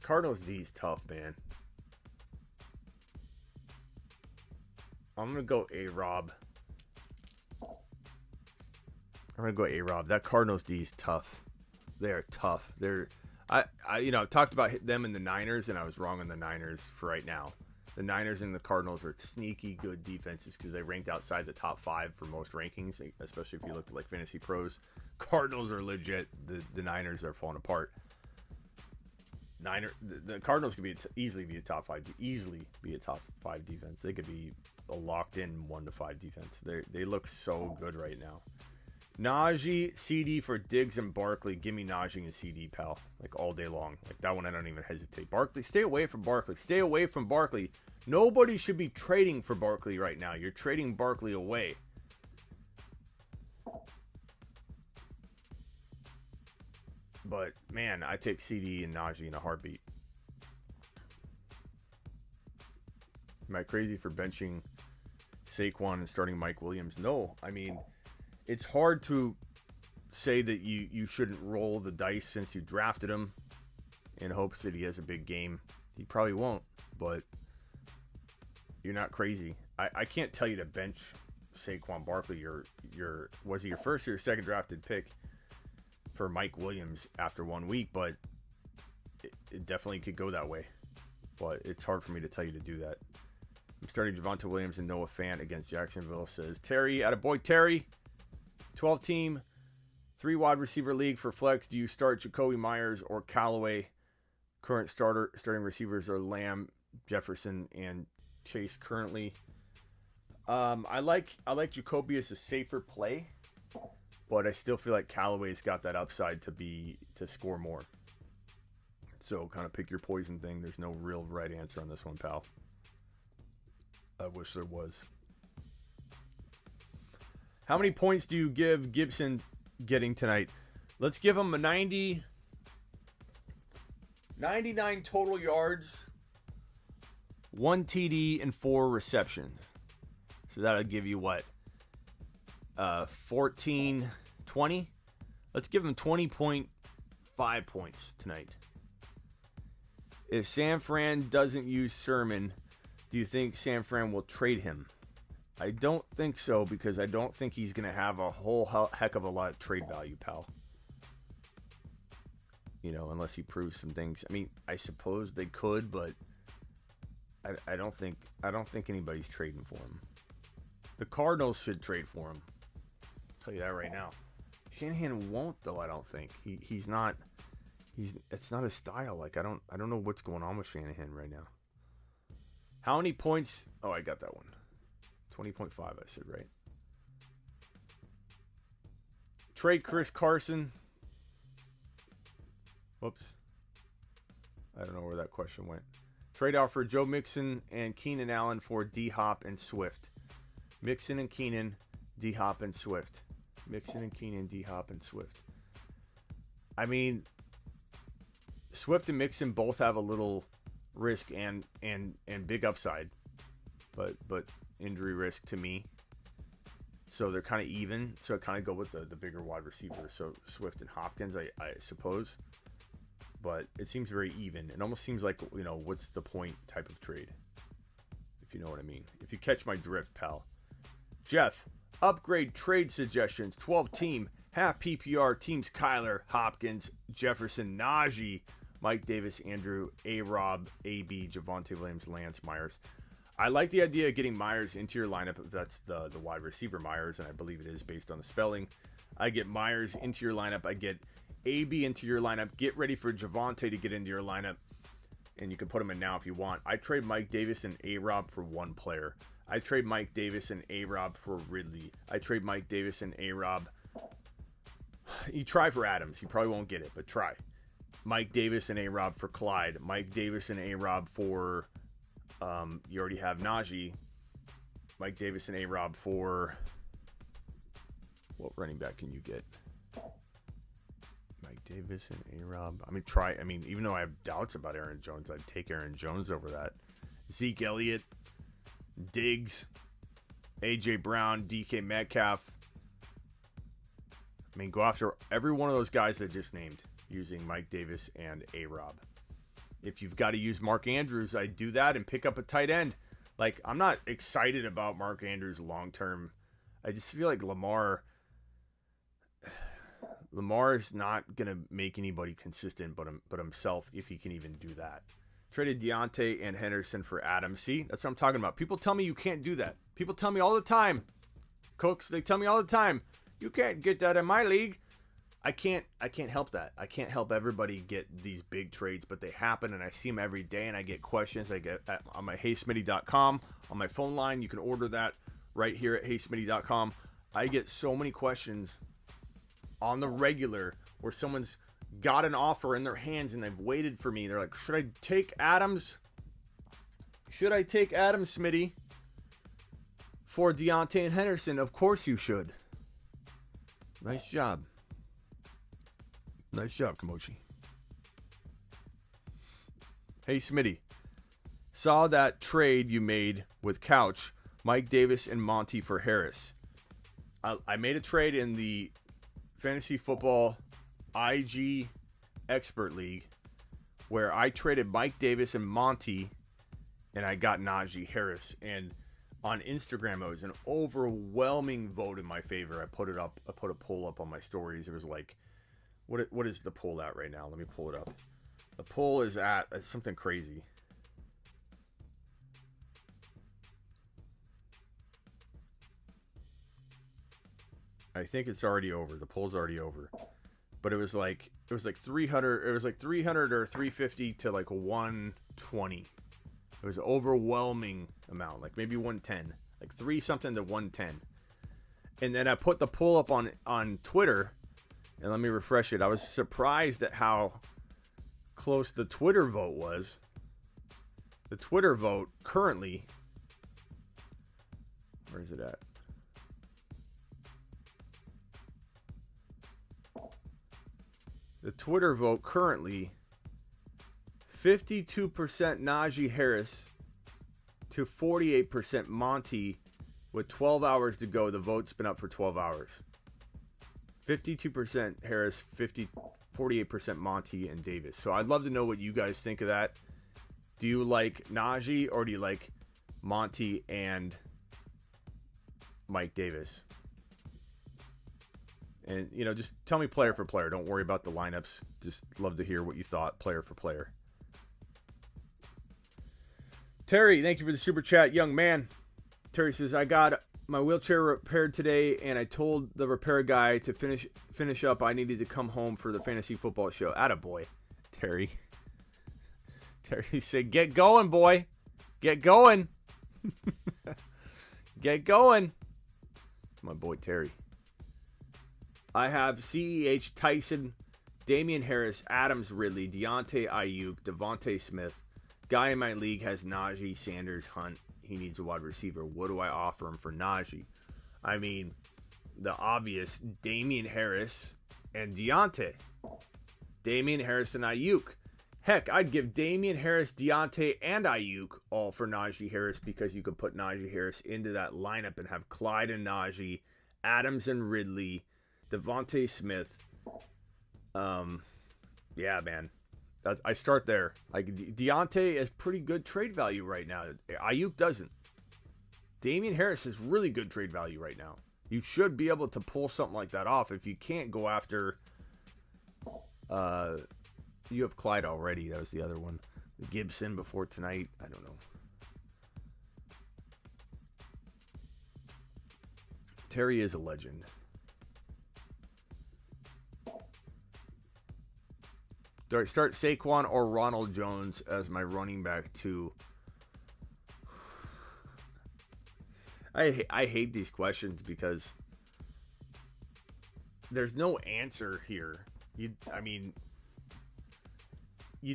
Cardinals D is tough, man. I'm gonna go A-Rob. That Cardinals D is tough. They're tough. I talked about them in the Niners, and I was wrong on the Niners for right now. The Niners and the Cardinals are sneaky good defenses because they ranked outside the top 5 for most rankings, especially if you looked at like Fantasy Pros. Cardinals are legit. The Niners are falling apart. The Cardinals could easily be a top 5 defense. They could be a locked in 1-5 defense. They look so good right now. Najee, CD for Diggs and Barkley. Give me Najee and CD, pal. Like, all day long. Like, that one I don't even hesitate. Barkley, stay away from Barkley. Stay away from Barkley. Nobody should be trading for Barkley right now. You're trading Barkley away. But, man, I take CD and Najee in a heartbeat. Am I crazy for benching Saquon and starting Mike Williams? No. I mean, it's hard to say that you shouldn't roll the dice since you drafted him in hopes that he has a big game. He probably won't, but you're not crazy. I can't tell you to bench Saquon Barkley. Was he your first or your second drafted pick for Mike Williams after 1 week? But it definitely could go that way. But it's hard for me to tell you to do that. I'm starting Javonte Williams and Noah Fant against Jacksonville, says Terry. Attaboy, Terry. 12-team, 3 wide receiver league for flex. Do you start Jacoby Myers or Callaway? Current starting receivers are Lamb, Jefferson, and Chase currently. I like Jacoby as a safer play, but I still feel like Callaway's got that upside to score more. So kind of pick your poison thing. There's no real right answer on this one, pal. I wish there was. How many points do you give Gibson getting tonight? Let's give him a 99 total yards, 1 TD, and 4 receptions. So that'll give you what? 14, 20? Let's give him 20.5 points tonight. If San Fran doesn't use Sermon, do you think San Fran will trade him? I don't think so, because I don't think he's going to have a whole heck of a lot of trade value, pal. You know, unless he proves some things. I mean, I suppose they could, but I don't think anybody's trading for him. The Cardinals should trade for him. I'll tell you that right now. Shanahan won't, though. I don't think it's not his style. Like I don't know what's going on with Shanahan right now. How many points? Oh, I got that one. 20.5. I said right. Trade Chris Carson. Whoops. I don't know where that question went. Trade offer Joe Mixon and Keenan Allen for D-Hop and Swift. Mixon and Keenan, D-Hop and Swift. Mixon and Keenan, D-Hop and Swift. I mean, Swift and Mixon both have a little risk and big upside, but injury risk to me. So they're kind of even. So I kind of go with the bigger wide receiver. So Swift and Hopkins, I suppose. But it seems very even. It almost seems like, you know, what's the point type of trade, if you know what I mean. If you catch my drift, pal. Jeff, upgrade trade suggestions. 12-team, half PPR teams: Kyler, Hopkins, Jefferson, Najee, Mike Davis, Andrew, A-Rob, A.B., Javonte Williams, Lance, Myers. I like the idea of getting Myers into your lineup if that's the wide receiver Myers, and I believe it is based on the spelling. I get Myers into your lineup. I get AB into your lineup. Get ready for Javonte to get into your lineup, and you can put him in now if you want. I trade Mike Davis and A-Rob for one player. I trade Mike Davis and A-Rob for Ridley. I trade Mike Davis and A-Rob. You try for Adams. You probably won't get it, but try. Mike Davis and A-Rob for Clyde. Mike Davis and A-Rob for... you already have Najee. Mike Davis and A-Rob for... What running back can you get? Mike Davis and A-Rob. I mean, even though I have doubts about Aaron Jones, I'd take Aaron Jones over that. Zeke Elliott, Diggs, A.J. Brown, DK Metcalf. I mean, go after every one of those guys I just named using Mike Davis and A-Rob. If you've got to use Mark Andrews, I'd do that and pick up a tight end. Like, I'm not excited about Mark Andrews long term. I just feel like Lamar is not going to make anybody consistent but himself, if he can even do that. Traded Deontay and Henderson for Adams. See, that's what I'm talking about. People tell me you can't do that. People tell me all the time. Cooks, they tell me all the time, you can't get that in my league. I can't help that. I can't help everybody get these big trades, but they happen, and I see them every day, and I get questions. I get on my HeySmitty.com, on my phone line. You can order that right here at HeySmitty.com. I get so many questions on the regular where someone's got an offer in their hands and they've waited for me. They're like, should I take Adams? Should I take Adams, Smitty, for Deontay and Henderson? Of course you should. Nice job. Nice job, Kamochi. Hey, Smitty. Saw that trade you made with Couch, Mike Davis and Monty for Harris. I made a trade in the Fantasy Football IG Expert League where I traded Mike Davis and Monty, and I got Najee Harris. And on Instagram, it was an overwhelming vote in my favor. I put it up. I put a poll up on my stories. It was like, what is the poll at right now? Let me pull it up. The poll is at something crazy. I think it's already over. The poll's already over. But it was like 300. It was like 300 or 350 to like 120. It was an overwhelming amount, like maybe 110, like 3 something to 110. And then I put the poll up on Twitter, and let me refresh it. I was surprised at how close the Twitter vote was. The Twitter vote currently, where is it at? The Twitter vote currently, 52% Najee Harris to 48% Monty. With 12 hours to go, the vote's been up for 12 hours. 52% Harris, 48% Monty and Davis. So I'd love to know what you guys think of that. Do you like Najee or do you like Monty and Mike Davis? And, you know, just tell me player for player. Don't worry about the lineups. Just love to hear what you thought player for player. Terry, thank you for the super chat, young man. Terry says, I got my wheelchair repaired today, and I told the repair guy to finish up. I needed to come home for the fantasy football show. Attaboy, Terry. Terry said, get going, boy. Get going. Get going. My boy, Terry. I have CEH, Tyson, Damian Harris, Adams, Ridley, Deontay Ayuk, Devontae Smith. Guy in my league has Najee, Sanders, Hunt. He needs a wide receiver. What do I offer him for Najee? I mean, the obvious, Damian Harris and Deontay. Damian Harris and Ayuk. Heck, I'd give Damian Harris, Deontay, and Ayuk all for Najee Harris because you could put Najee Harris into that lineup and have Clyde and Najee, Adams and Ridley, Devontae Smith. Yeah, man. I start there. Like Deontay is pretty good trade value right now. Ayuk doesn't. Damian Harris is really good trade value right now. You should be able to pull something like that off. If you can't go after, you have Clyde already. That was the other one. Gibson before tonight. I don't know. Terry is a legend. Do I start Saquon or Ronald Jones as my running back too? I hate these questions because there's no answer here. You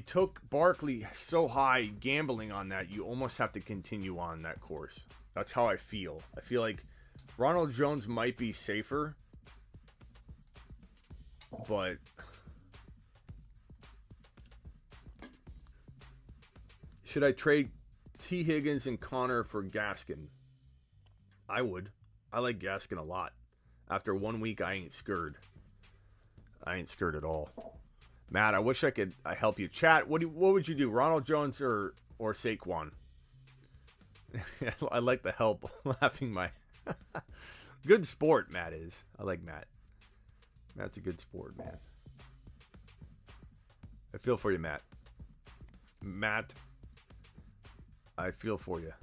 took Barkley so high gambling on that, you almost have to continue on that course. That's how I feel. I feel like Ronald Jones might be safer, but should I trade T. Higgins and Connor for Gaskin? I would. I like Gaskin a lot. After 1 week, I ain't scared. I ain't scared at all. Matt, I wish I could help you. Chat, what would you do? Ronald Jones or Saquon? I like the help. Laughing my... Good sport, Matt is. I like Matt. Matt's a good sport, man. I feel for you, Matt. Matt, I feel for you.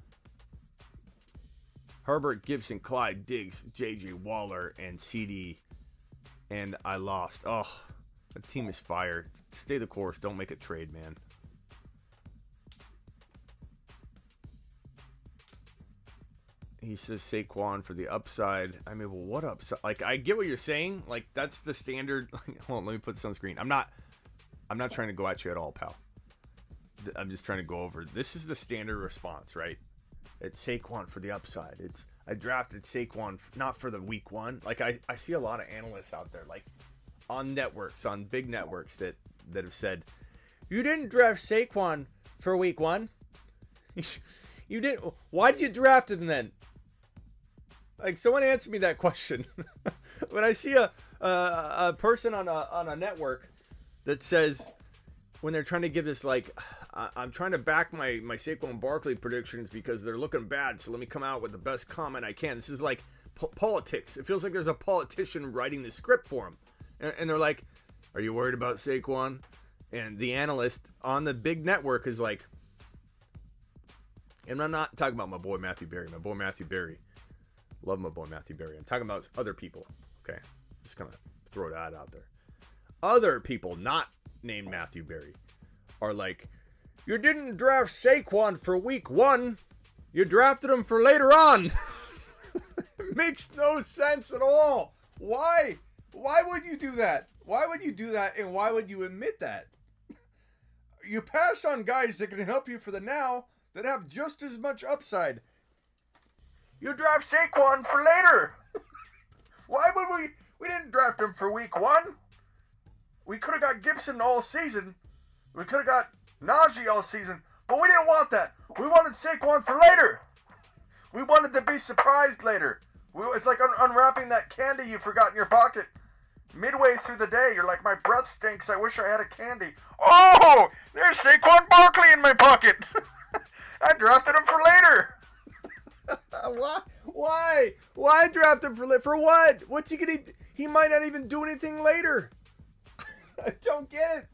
Herbert, Gibson, Clyde, Diggs, J.J. Waller, and CD. And I lost. Oh, the team is fired. Stay the course. Don't make a trade, man. He says Saquon for the upside. I mean, well, what upside? Like, I get what you're saying. Like, that's the standard. Hold on, let me put this on screen. I'm not trying to go at you at all, pal. I'm just trying to go over. This is the standard response, right? It's Saquon for the upside. I drafted Saquon not for the week one. Like, I see a lot of analysts out there, like on networks, on big networks that have said, you didn't draft Saquon for week one. You didn't. Why did you draft him then? Like, someone answer me that question. When I see a person on a network that says, when they're trying to give this, like, I'm trying to back my Saquon Barkley predictions because they're looking bad, so let me come out with the best comment I can. This is like politics. It feels like there's a politician writing the script for him. And they're like, are you worried about Saquon? And the analyst on the big network is like, and I'm not talking about my boy Matthew Berry. My boy Matthew Berry. Love my boy Matthew Berry. I'm talking about other people. Okay? Just kind of throw that out there. Other people, not named Matthew Berry, are like, you didn't draft Saquon for week one. You drafted him for later on. It makes no sense at all. Why? Why would you do that? Why would you do that, and why would you admit that? You pass on guys that can help you for the now that have just as much upside. You draft Saquon for later. Why would we didn't draft him for week one. We could have got Gibson all season. We could have got Najee all season. But we didn't want that. We wanted Saquon for later. We wanted to be surprised later. It's like unwrapping that candy you forgot in your pocket Midway through the day, you're like, my breath stinks. I wish I had a candy. Oh, there's Saquon Barkley in my pocket. I drafted him for later. Why? Why draft him for what? What's he gonna? He might not even do anything later. I don't get it.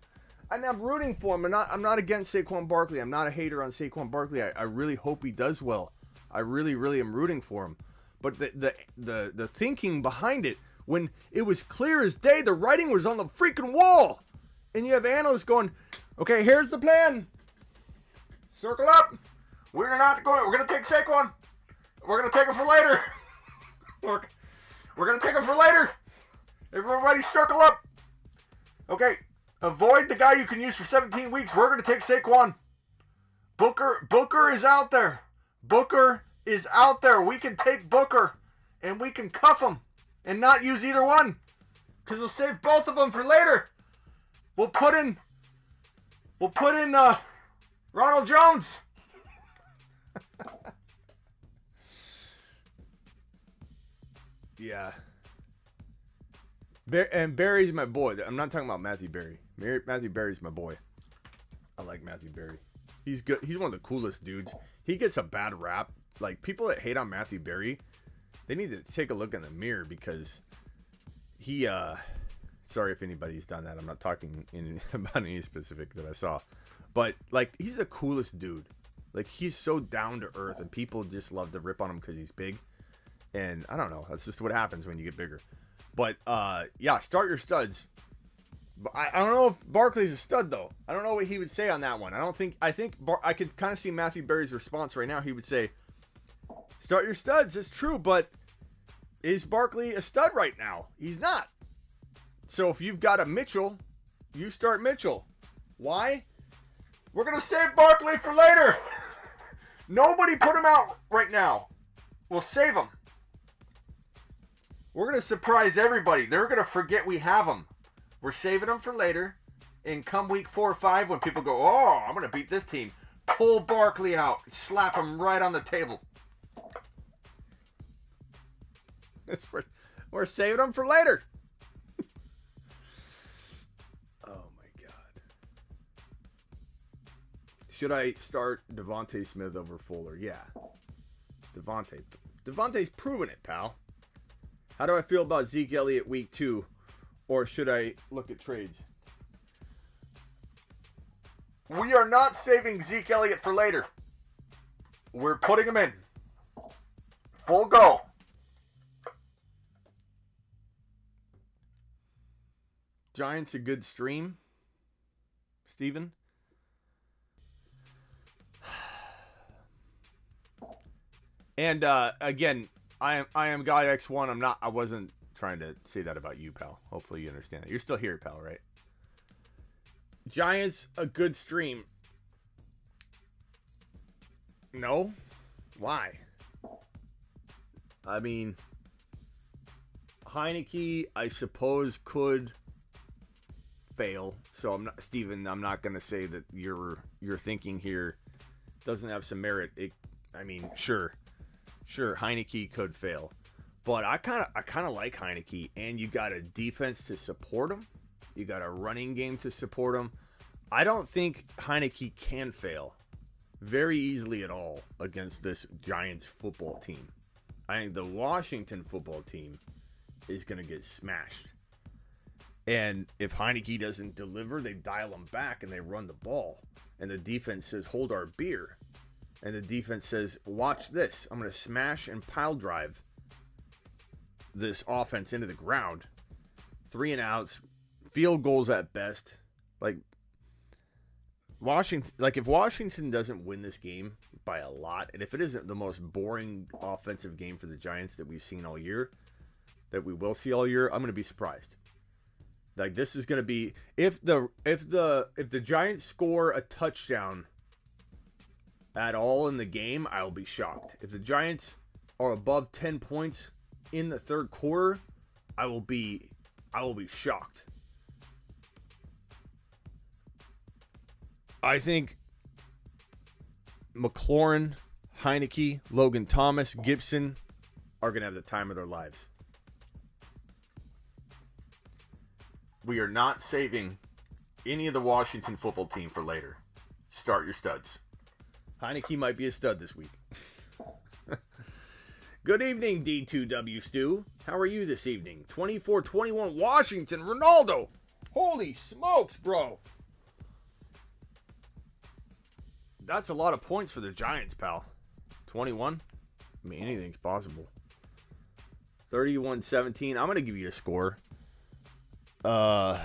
And I'm rooting for him. I'm not against Saquon Barkley. I'm not a hater on Saquon Barkley. I really hope he does well. I really am rooting for him. But the thinking behind it, when it was clear as day, the writing was on the freaking wall, and you have analysts going, "Okay, here's the plan. Circle up. We're gonna take Saquon. We're gonna take him for later. We're gonna take him for later. Everybody circle up. Okay, avoid the guy you can use for 17 weeks. We're gonna take Saquon. Booker is out there. Booker is out there. We can take Booker, and we can cuff him, and not use either one, because we'll save both of them for later. We'll put in Ronald Jones." Yeah. And Barry's my boy. I'm not talking about Matthew Berry. Matthew Berry's my boy. I like Matthew Berry. He's good. He's one of the coolest dudes. He gets a bad rap. Like, people that hate on Matthew Berry, they need to take a look in the mirror, because he, sorry if anybody's done that. I'm not talking about any specific that I saw. But, like, he's the coolest dude. Like, he's so down to earth, and people just love to rip on him because he's big. And I don't know. That's just what happens when you get bigger. But, yeah, start your studs. I don't know if Barkley's a stud, though. I don't know what he would say on that one. I think I could kind of see Matthew Berry's response right now. He would say, start your studs. It's true, but is Barkley a stud right now? He's not. So if you've got a Mitchell, you start Mitchell. Why? We're going to save Barkley for later. Nobody put him out right now. We'll save him. We're going to surprise everybody. They're going to forget we have him. We're saving him for later. And come week 4 or 5, when people go, oh, I'm going to beat this team, pull Barkley out. Slap him right on the table. We're saving him for later. Oh, my God. Should I start Devontae Smith over Fuller? Yeah. Devontae's proven it, pal. How do I feel about Zeke Elliott week 2? Or should I look at trades? We are not saving Zeke Elliott for later. We're putting him in. Full go. Giants a good stream, Steven? And again, I am God X1. I wasn't trying to say that about you, pal. Hopefully you understand it. You're still here, pal, right? Giants a good stream. No? Why? I mean, Heineke, I suppose, could fail. So I'm not, Steven, I'm not gonna say that your thinking here doesn't have some merit. Sure, Heineke could fail. But I kind of like Heineke, and you got a defense to support him. You got a running game to support him. I don't think Heineke can fail very easily at all against this Giants football team. I think the Washington football team is going to get smashed. And if Heineke doesn't deliver, they dial him back and they run the ball. And the defense says, hold our beer. And the defense says, watch this. I'm going to smash and pile drive this offense into the ground. 3 and outs, field goals at best. Like if Washington doesn't win this game by a lot, and if it isn't the most boring offensive game for the Giants that we've seen all year, that we will see all year, I'm going to be surprised. Like, this is going to be, if the Giants score a touchdown at all in the game, I'll be shocked. If the Giants are above 10 points in the third quarter, I will be shocked. I think McLaurin, Heineke, Logan Thomas, Gibson are going to have the time of their lives. We are not saving any of the Washington football team for later. Start your studs. Heineke might be a stud this week. Good evening, D2W Stu. How are you this evening? 24-21 Washington. Ronaldo. Holy smokes, bro. That's a lot of points for the Giants, pal. 21? I mean, anything's possible. 31-17. I'm going to give you a score. 31-3.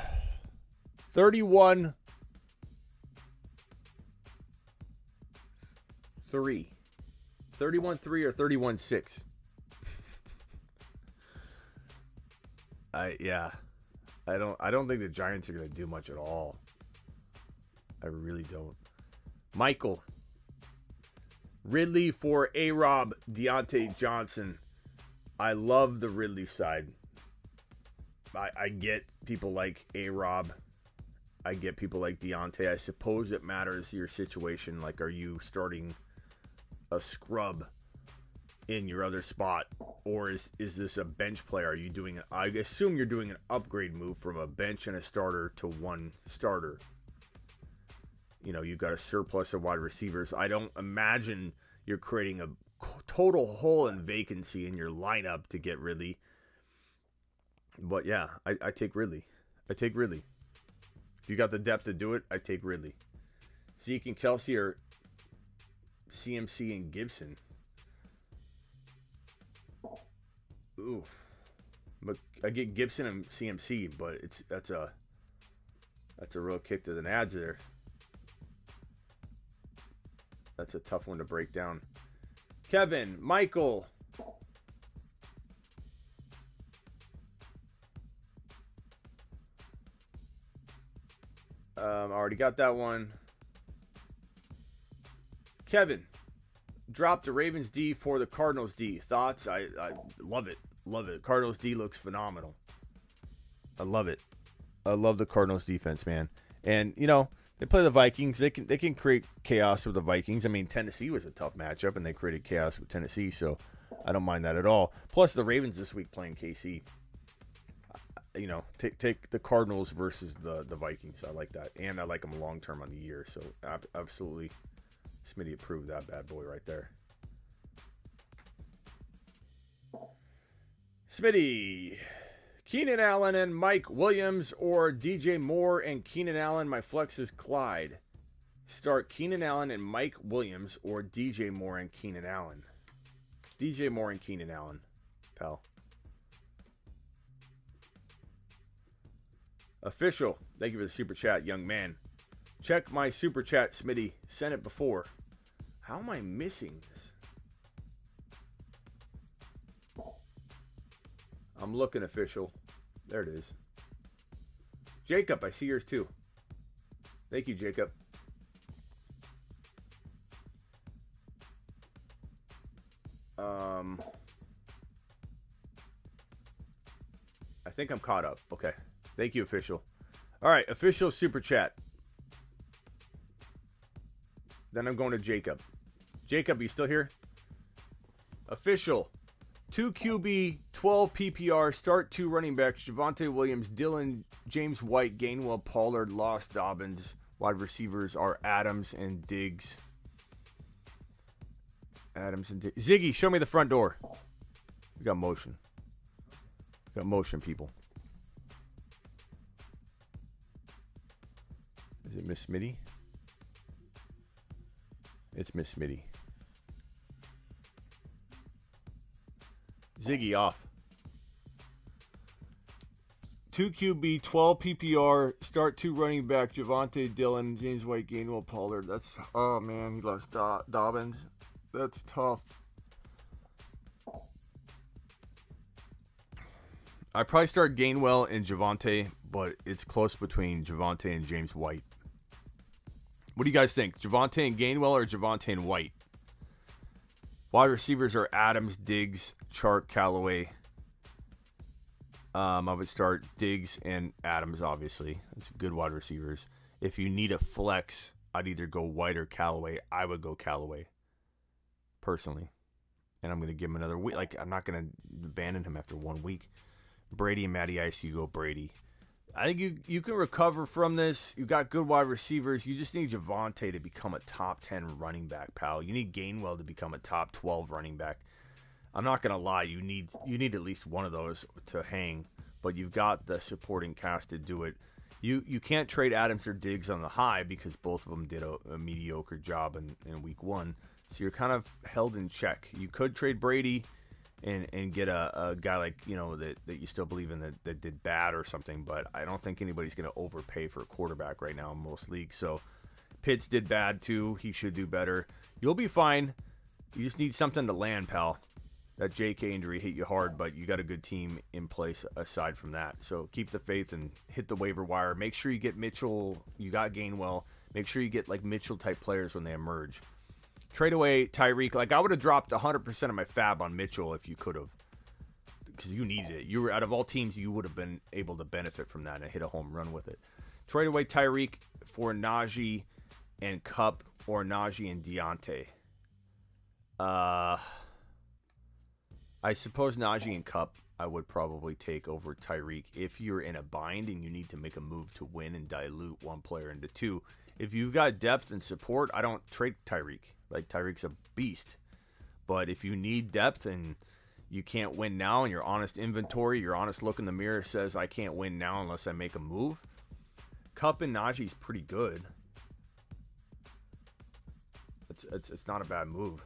31-3 or 31-6. I don't think the Giants are going to do much at all. I really don't. Michael. Ridley for A-Rob, Deontay Johnson. I love the Ridley side. I get people like A-Rob. I get people like Deontay. I suppose it matters your situation. Like, are you starting a scrub in your other spot? Or is this a bench player? Are you doing it? I assume you're doing an upgrade move from a bench and a starter to one starter. You know, you've got a surplus of wide receivers. I don't imagine you're creating a total hole and vacancy in your lineup to get Ridley. But yeah, I take Ridley. I take Ridley. If you got the depth to do it, I take Ridley. Zeke and Kelsey are CMC and Gibson. Ooh. But I get Gibson and CMC, but that's a real kick to the nads there. That's a tough one to break down. Kevin, Michael. Already got that one. Kevin, dropped the Ravens D for the Cardinals D. Thoughts? I love it. Love it. Cardinals D looks phenomenal. I love it. I love the Cardinals defense, man. And, you know, they play the Vikings. They can create chaos with the Vikings. I mean, Tennessee was a tough matchup, and they created chaos with Tennessee, so I don't mind that at all. Plus, the Ravens this week playing KC. You know, take the Cardinals versus the Vikings. I like that. And I like them long-term on the year. So, absolutely, Smitty approved that bad boy right there. Smitty. Keenan Allen and Mike Williams or DJ Moore and Keenan Allen. My flex is Clyde. Start Keenan Allen and Mike Williams or DJ Moore and Keenan Allen. DJ Moore and Keenan Allen, pal. Official. Thank you for the super chat, young man. Check my super chat, Smitty. Sent it before. How am I missing this? I'm looking, official. There it is. Jacob, I see yours too. Thank you, Jacob. I think I'm caught up. Okay. Thank you, official. All right, official super chat. Then I'm going to Jacob. Jacob, you still here? Official. 2 QB, 12 PPR, start 2 running backs, Javonte Williams, Dylan, James White, Gainwell, Pollard, Lost, Dobbins. Wide receivers are Adams and Diggs. Adams and Diggs. Ziggy, show me the front door. We got motion. We got motion, people. Is it Miss Smitty? It's Miss Smitty. Ziggy off. 2 QB, 12 PPR, start 2 running back, Javonte, Dylan, James White, Gainwell, Pollard. That's, oh man, he lost Dobbins. That's tough. I probably start Gainwell and Javonte, but it's close between Javonte and James White. What do you guys think? Javonte and Gainwell or Javonte and White? Wide receivers are Adams, Diggs, Chark, Callaway. I would start Diggs and Adams, obviously. That's good wide receivers. If you need a flex, I'd either go White or Callaway. I would go Callaway, personally. And I'm going to give him another week. Like, I'm not going to abandon him after 1 week. Brady and Matty Ice, you go Brady. I think you can recover from this. You got good wide receivers. You just need Javonte to become a top 10 running back, pal. You need Gainwell to become a top 12 running back. I'm not gonna lie. You need at least one of those to hang, but you've got the supporting cast to do it. You can't trade Adams or Diggs on the high because both of them did a mediocre job in week 1. So you're kind of held in check. You could trade Brady and get a guy like, that you still believe in that did bad or something, but I don't think anybody's going to overpay for a quarterback right now in most leagues. So Pitts did bad too. He should do better. You'll be fine. You just need something to land, pal. That JK injury hit you hard, but you got a good team in place aside from that. So keep the faith and hit the waiver wire. Make sure you get Mitchell. You got Gainwell. Make sure you get like Mitchell-type players when they emerge. Trade away Tyreek. Like, I would have dropped 100% of my fab on Mitchell if you could have, because you needed it. You were, out of all teams, you would have been able to benefit from that and hit a home run with it. Trade away Tyreek for Najee and Cup, or Najee and Deontay. I suppose Najee and Cup I would probably take over Tyreek if you're in a bind and you need to make a move to win and dilute one player into two. If you've got depth and support, I don't trade Tyreek. Like, Tyreek's a beast. But if you need depth and you can't win now, and your honest inventory, your honest look in the mirror says, I can't win now unless I make a move, Cup and Najee's pretty good. It's not a bad move.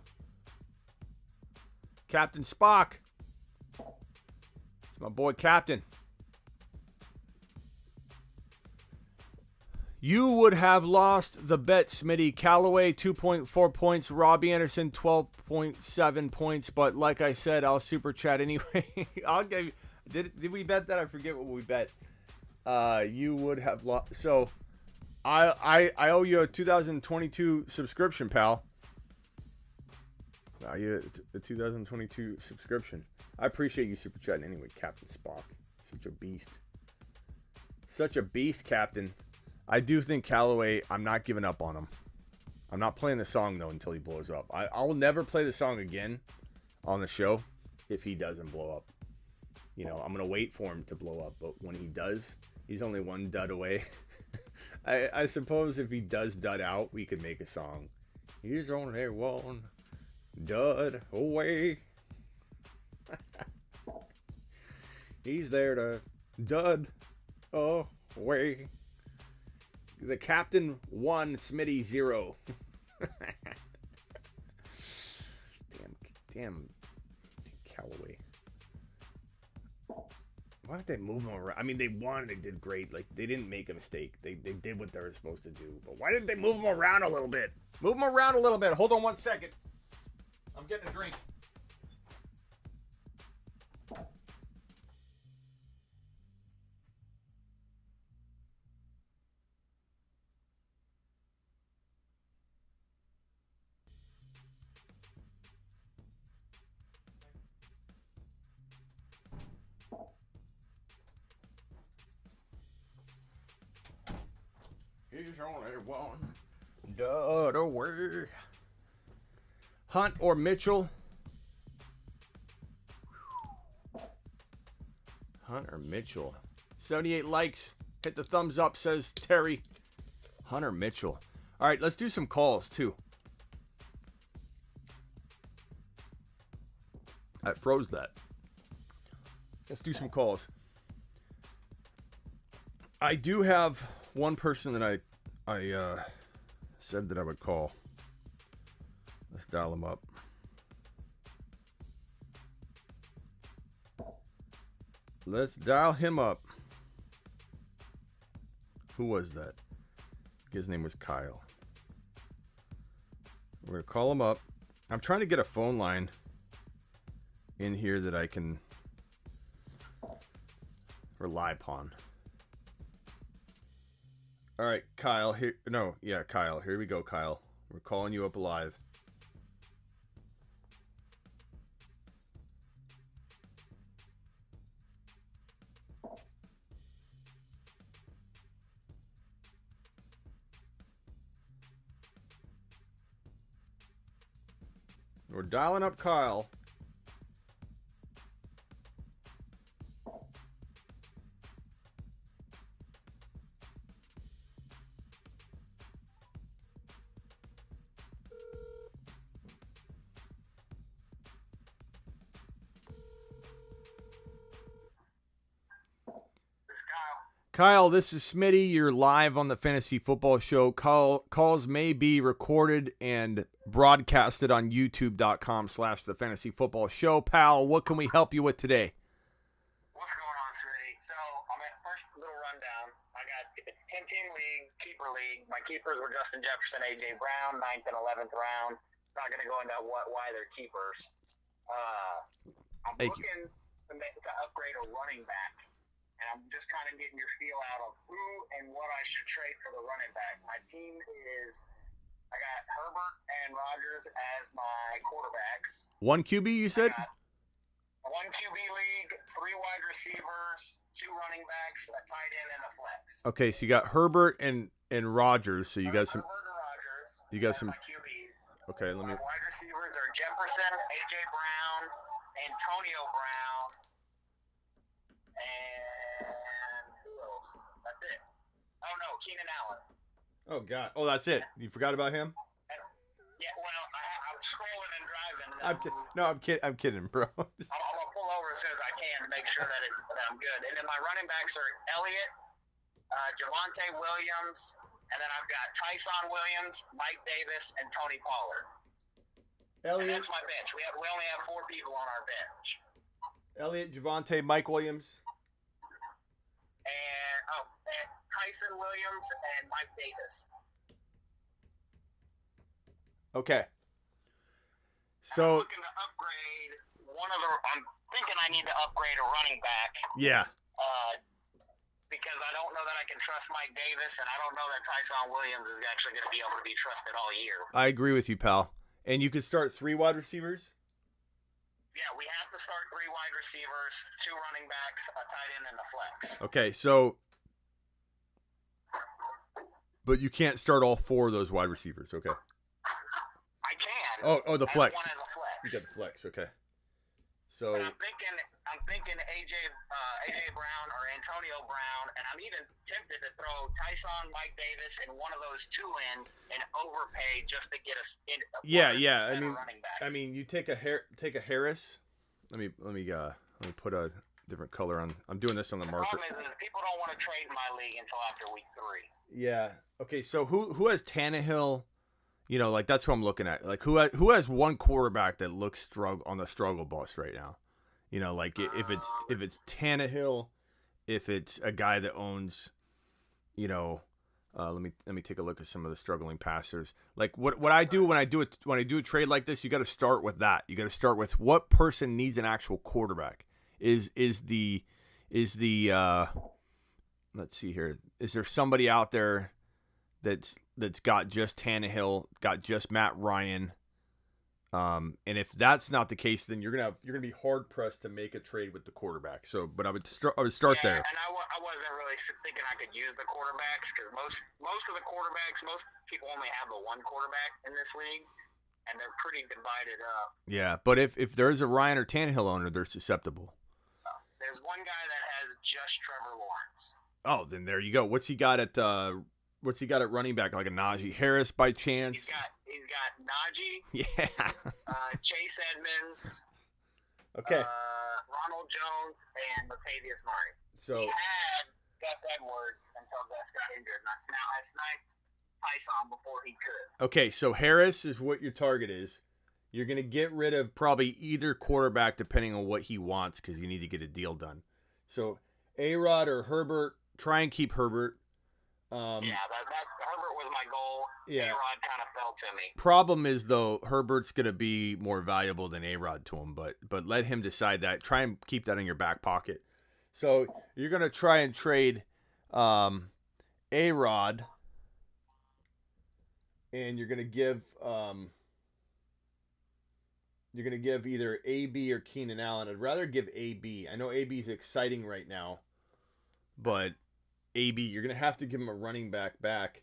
Captain Spock. It's my boy Captain. You would have lost the bet, Smitty. Callaway, 2.4 points. Robbie Anderson, 12.7 points. But like I said, I'll super chat anyway. I'll give. Did we bet that? I forget what we bet. You would have lost. So, I owe you a 2022 subscription, pal. I owe you a 2022 subscription. I appreciate you super chatting anyway, Captain Spock. Such a beast. Such a beast, Captain. I do think Callaway, I'm not giving up on him. I'm not playing the song, though, until he blows up. I'll never play the song again on the show if he doesn't blow up. You know, I'm going to wait for him to blow up, but when he does, he's only one dud away. I suppose if he does dud out, we could make a song. He's only one dud away. He's there to dud away. The Captain 1, Smitty 0. Damn Callaway. Why did they move him around? I mean, they won and they did great. Like, they didn't make a mistake. They did what they were supposed to do. But why didn't they move him around a little bit? Move him around a little bit. Hold on 1 second. I'm getting a drink. He's only one dud away. Hunt or Mitchell? Hunt or Mitchell? 78 likes. Hit the thumbs up, says Terry. Hunter Mitchell. All right, let's do some calls, too. I froze that. Let's do some calls. I do have one person that I said that I would call. Let's dial him up. Let's dial him up. Who was that? His name was Kyle. We're going to call him up. I'm trying to get a phone line in here that I can rely upon. All right, Kyle. Kyle. Here we go, Kyle. We're calling you up live. We're dialing up Kyle. Kyle, this is Smitty. You're live on the Fantasy Football Show. Calls may be recorded and broadcasted on youtube.com/the Fantasy Football Show. Pal, what can we help you with today? What's going on, Smitty? So, I'm at first little rundown. I got 10-team league, keeper league. My keepers were Justin Jefferson, A.J. Brown, 9th and 11th round. Not going to go into why they're keepers. I'm Thank you. looking to upgrade a running back. And I'm just kind of getting your feel out of who and what I should trade for the running back. My team is, I got Herbert and Rodgers as my quarterbacks. 1 QB, you said? I got 1 QB league, 3 wide receivers, 2 running backs, a tight end, and a flex. Okay, so you got Herbert and Rodgers. So you got some. Herbert and Rodgers. You got and some. my QBs. Okay, let me. My wide receivers are Jefferson, A.J. Brown, Antonio Brown, and who else? That's it. Oh, no, Keenan Allen. Oh God! Oh, that's it. You forgot about him? Yeah, well, I'm scrolling and driving. I'm kidding, bro. I'm gonna pull over as soon as I can to make sure that I'm good. And then my running backs are Elliott, Javonte Williams, and then I've got Tyson Williams, Mike Davis, and Tony Pollard. And Elliott, that's my bench. We only have 4 people on our bench. Javonte, Mike Williams. And Tyson Williams and Mike Davis. Okay. I'm So looking to upgrade I'm thinking I need to upgrade a running back. yeah, Because I don't know that I can trust Mike Davis, and I don't know that Tyson Williams is actually going to be able to be trusted all year. I agree with you, pal. And you could start 3 wide receivers. Yeah, we have to start 3 wide receivers, 2 running backs, a tight end, and a flex. Okay, so. But you can't start all 4 of those wide receivers. Okay. I can. Oh, the flex. One as a flex. You got the flex. Okay. But So I'm thinking AJ Brown or Antonio Brown, and I'm even tempted to throw Tyson, Mike Davis, and one of those 2 in and overpay just to get us in. yeah. Running backs. I mean, you take a Harris. Let me put a different color on. I'm doing this on the the marker. problem is people don't want to trade my league until after week 3. Yeah. Okay. So who has Tannehill? You know, like that's who I'm looking at. Like who has one quarterback that looks on the struggle bus right now? You know, like if it's Tannehill, if it's a guy that owns, you know, let me take a look at some of the struggling passers. Like what I do when I do a trade like this, you got to start with that. You got to start with what person needs an actual quarterback. Is the let's see here. Is there somebody out there that's got just Tannehill, got just Matt Ryan? And if that's not the case, then you're gonna be hard pressed to make a trade with the quarterback. So, but I would start there. And I wasn't really thinking I could use the quarterbacks because most of the quarterbacks, most people only have the one quarterback in this league, and they're pretty divided up. Yeah, but if there's a Ryan or Tannehill owner, they're susceptible. There's one guy that has just Trevor Lawrence. Oh, then there you go. What's he got at running back? Like a Najee Harris by chance? He's got Najee. Yeah. Chase Edmonds. Okay. Ronald Jones and Latavius Murray. So he had Gus Edwards until Gus got injured, and I sniped Tyson before he could. okay, so Harris is what your target is. You're gonna get rid of probably either quarterback depending on what he wants because you need to get a deal done. So A-Rod or Herbert. Try and keep Herbert. Yeah, that Herbert was my goal. Yeah. A-Rod kind of fell to me. Problem is though, Herbert's gonna be more valuable than A-Rod to him, but let him decide that. Try and keep that in your back pocket. So you're gonna try and trade A-Rod, and you're gonna give either AB or Keenan Allen. I'd rather give AB. I know AB's exciting right now, but AB, you're gonna have to give him a running back.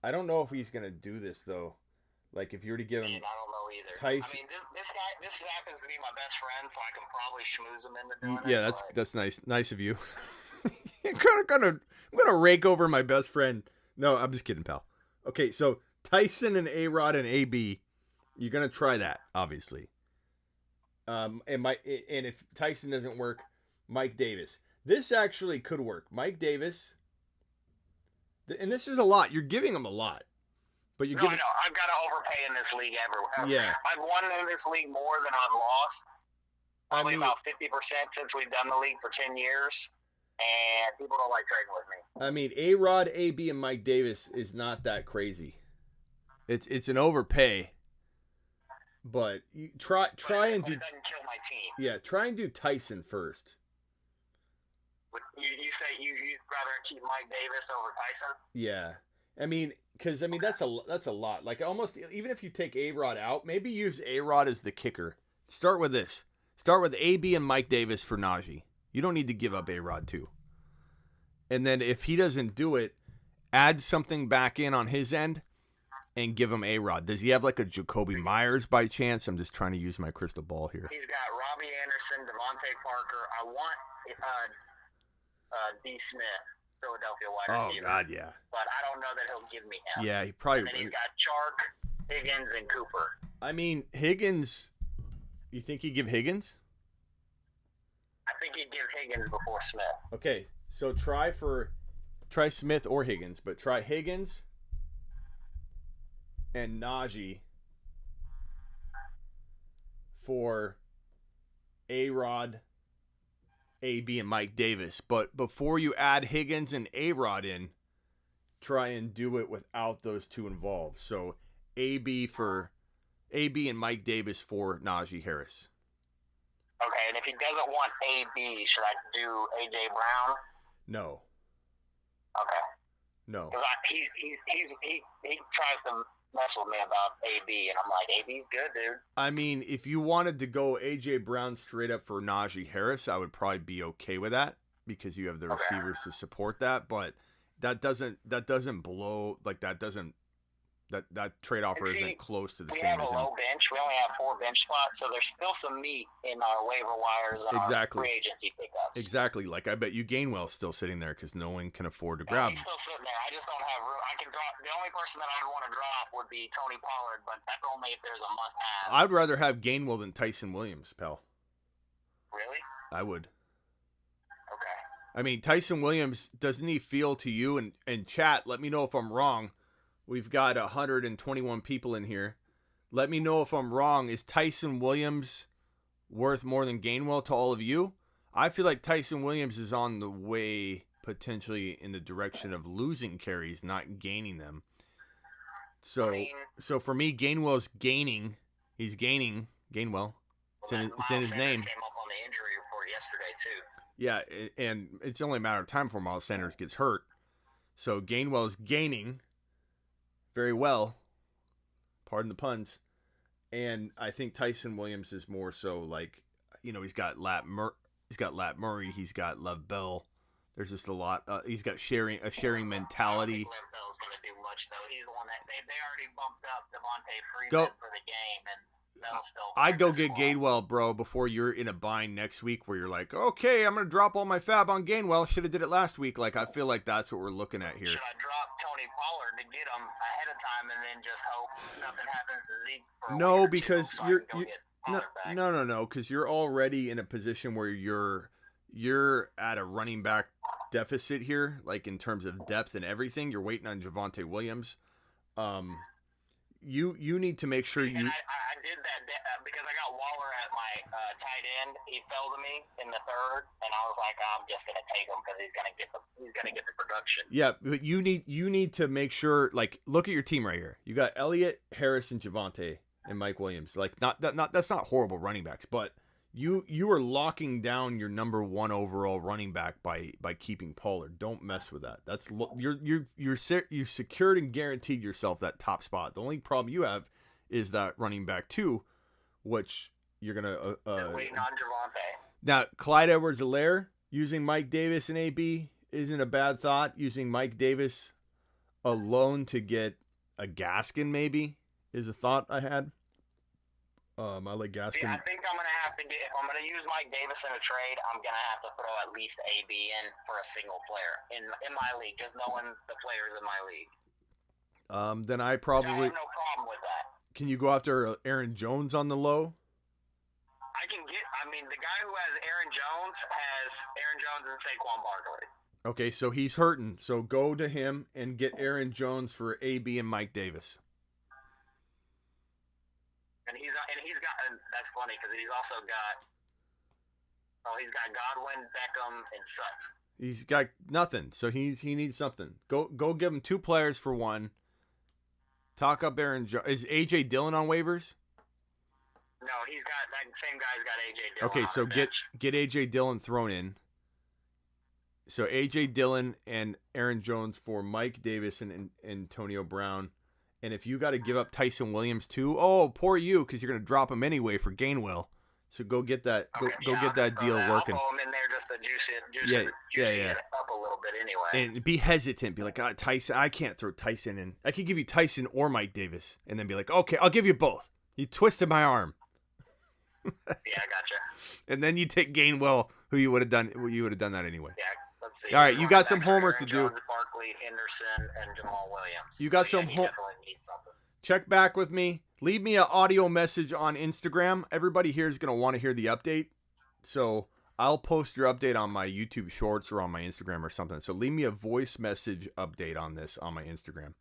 I don't know if he's gonna do this though. Like if you were to give him, I don't know either. Tyson. I mean, this happens to be my best friend, so I can probably schmooze him into doing it. yeah, but that's nice of you. I'm gonna rake over my best friend. No, I'm just kidding, pal. Okay, so Tyson and A-Rod and AB, you're gonna try that, obviously. And if Tyson doesn't work, Mike Davis. This actually could work. Mike Davis And this is a lot. You're giving him a lot. But you're No, I giving. know. I've got to overpay in this league ever. Yeah. I've won in this league more than I've lost. Probably I mean, about 50% since we've done the league for 10 years. And people don't like trading with me. I mean, A-Rod, AB, and Mike Davis is not that crazy. It's an overpay. But you try and do. It doesn't kill my team. Yeah, try and do Tyson first. You say you'd rather keep Mike Davis over Tyson? Yeah. I mean, because that's a lot. Like almost even if you take A-Rod out, maybe use A-Rod as the kicker. Start with this. Start with AB and Mike Davis for Najee. You don't need to give up A-Rod too. And then if he doesn't do it, add something back in on his end and give him A-Rod. Does he have like a Jacoby Myers by chance? I'm just trying to use my crystal ball here. He's got Robbie Anderson, Devontae Parker. I want D. Smith, Philadelphia wide receiver. Oh, God, yeah. But I don't know that he'll give me him. Yeah, he probably... And then he's got Chark, Higgins, and Cooper. I mean, Higgins... You think he'd give Higgins? I think he'd give Higgins before Smith. Okay, so try Smith or Higgins, but try Higgins and Najee for A-Rod, AB, and Mike Davis. But before you add Higgins and A-Rod in, try and do it without those two involved. So AB and Mike Davis for Najee Harris. Okay, and if he doesn't want AB, should I do A.J. Brown? No. Okay. No. Because he tries to mess with me about AB, and I'm like, AB's good, dude. I mean, if you wanted to go A.J. Brown straight up for Najee Harris, I would probably be okay with that because you have the receivers to support that. But that doesn't blow like that doesn't. That trade offer isn't close to the we same have as a low bench. We only have 4 bench spots, so there's still some meat in our waiver wires and our free agency pickups. Exactly. Like I bet you Gainwell's still sitting there because no one can afford to Yeah, grab him. he's still sitting there. I just don't have room. I can drop. The only person that I would want to drop would be Tony Pollard, but that's only if there's a must-have. I'd rather have Gainwell than Tyson Williams, pal. Really? I would. Okay. I mean, Tyson Williams, doesn't he feel to you? And chat, let me know if I'm wrong. We've got 121 people in here. Let me know if I'm wrong. Is Tyson Williams worth more than Gainwell to all of you? I feel like Tyson Williams is on the way potentially in the direction of losing carries, not gaining them. So for me, Gainwell's gaining. He's gaining. Gainwell. It's in his name. Came up on the injury report yesterday too. Yeah, and it's only a matter of time before Miles Sanders gets hurt. So Gainwell's gaining very well, pardon the puns, and I think Tyson Williams is more so like, he's got Lat Murray, he's got Lev Bell. There's just a lot. He's got a sharing mentality. I don't think Lev Bell's going to do much though. He's the one that they already bumped up Devontae Freeman for the game, and Bell's still. I'd go get Gainwell, bro, before you're in a bind next week where you're like, okay, I'm going to drop all my fab on Gainwell. Should have did it last week. Like I feel like that's what we're looking at here. Should I drop Tony Pollard to get him ahead of time and then just hope nothing happens to Zeke? No, because no, because you're already in a position where you're at a running back deficit here, like in terms of depth and everything. You're waiting on Javonte Williams. You need to make sure you. I did that because I got Waller at my tight end. He fell to me in the third, and I was like, I'm just gonna take him because he's gonna get the production. Yeah, but you need to make sure. Like, look at your team right here. You got Elliott, Harris, and Javonte, and Mike Williams. Like, that's not horrible running backs, but you are locking down your number 1 overall running back by keeping Pollard. Don't mess with that. That's you've secured and guaranteed yourself that top spot. The only problem you have is that running back 2, which you're gonna waiting on Javonte. Now Clyde Edwards-Helaire using Mike Davis and AB isn't a bad thought. Using Mike Davis alone to get a Gaskin maybe is a thought I had. I like Gaskin. I think I'm gonna have to get. If I'm gonna use Mike Davis in a trade, I'm gonna have to throw at least AB in for a single player in my league. Just knowing the players in my league. Then I probably I have no problem with that. Can you go after Aaron Jones on the low? I I can get. I mean, the guy who has Aaron Jones has Aaron Jones and Saquon Barkley. Okay, so he's hurting. So go to him and get Aaron Jones for AB and Mike Davis. And he's got. And that's funny because he's also got. Oh, he's got Godwin, Beckham, and Sutton. He's got nothing, so he needs something. Go give him 2 players for one. Talk up Aaron Jones. Is AJ Dillon on waivers? No, he's got that same guy's got AJ Dillon. Okay, on so the get bench. AJ Dillon thrown in. So AJ Dillon and Aaron Jones for Mike Davis and Antonio Brown. And if you got to give up Tyson Williams too, oh, poor you, because you're going to drop him anyway for Gainwell. So go get that. Go get that deal working. I'll throw him in there just to juice it up a little bit anyway. And be hesitant. Be like, God, Tyson, I can't throw Tyson in. I could give you Tyson or Mike Davis, and then be like, okay, I'll give you both. You twisted my arm. Yeah, I gotcha. And then you take Gainwell, who you would have done. You would have done that anyway. Yeah, let's see. All right, you got some homework to do. Jones, Barkley, Henderson, and Jamal Williams. You got so, some yeah, homework. definitely need something. Check back with me. Leave me an audio message on Instagram. Everybody here is going to want to hear the update. So I'll post your update on my YouTube shorts or on my Instagram or something. So leave me a voice message update on this on my Instagram.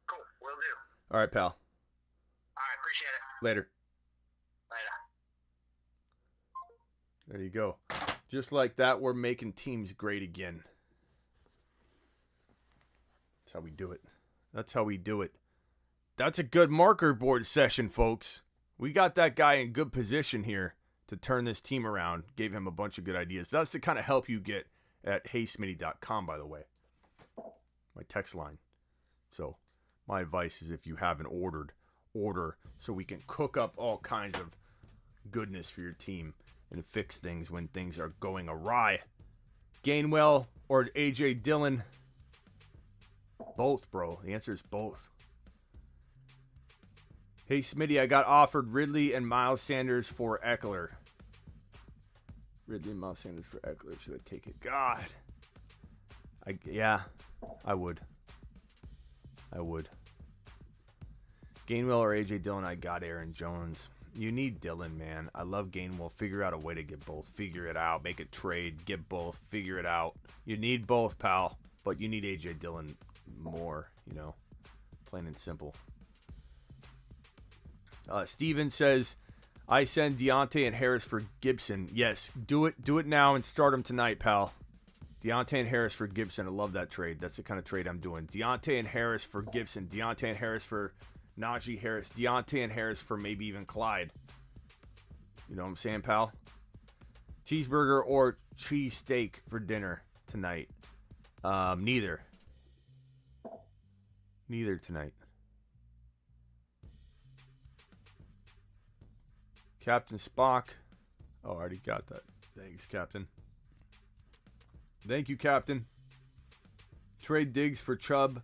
Cool, will do. All right, pal. All right, appreciate it. Later. Later. There you go. Just like that, we're making teams great again. That's how we do it. That's how we do it. That's a good marker board session, folks. We got that guy in good position here to turn this team around. Gave him a bunch of good ideas. That's the kind of help you get at heysmitty.com, by the way. My text line. So my advice is if you haven't ordered, order so we can cook up all kinds of goodness for your team and fix things when things are going awry. Gainwell or AJ Dillon? Both, bro. The answer is both. Hey, Smitty, I got offered Ridley and Miles Sanders for Eckler. Ridley and Miles Sanders for Eckler. Should I take it? God. Yeah, I would. Gainwell or AJ Dillon, I got Aaron Jones. You need Dillon, man. I love Gainwell. Figure out a way to get both. Figure it out. Make a trade. Get both. Figure it out. You need both, pal. But you need AJ Dillon more, plain and simple. Steven says, I send Deontay and Harris for Gibson. Yes, do it. Do it now and start him tonight, pal. Deontay and Harris for Gibson. I love that trade. That's the kind of trade I'm doing. Deontay and Harris for Gibson. Deontay and Harris for Najee Harris. Deontay and Harris for maybe even Clyde. You know what I'm saying, pal? Cheeseburger or cheesesteak for dinner tonight? Neither. Neither tonight. Captain Spock. Oh, I already got that. Thanks, Captain. Thank you, Captain. Trade Diggs for Chubb.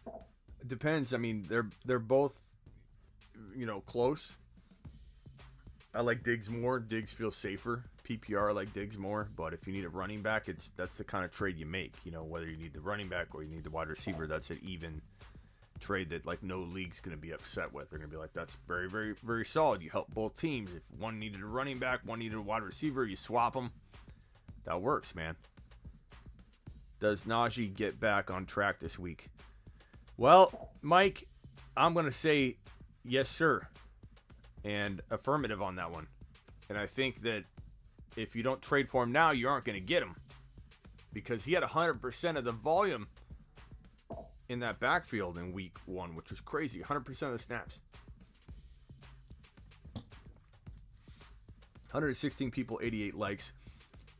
It depends. I mean, they're both, close. I like Diggs more. Diggs feels safer. PPR, I like Diggs more. But if you need a running back, that's the kind of trade you make. Whether you need the running back or you need the wide receiver, that's an even trade that no league's going to be upset with. They're going to be like, that's very, very, very solid. You help both teams. If one needed a running back, one needed a wide receiver, you swap them. That works, man. Does Najee get back on track this week? Well, Mike, I'm going to say yes, sir. And affirmative on that one. And I think that if you don't trade for him now, you aren't going to get him. Because he had 100% of the volume in that backfield in week 1, which was crazy. 100% of the snaps. 116 people, 88 likes,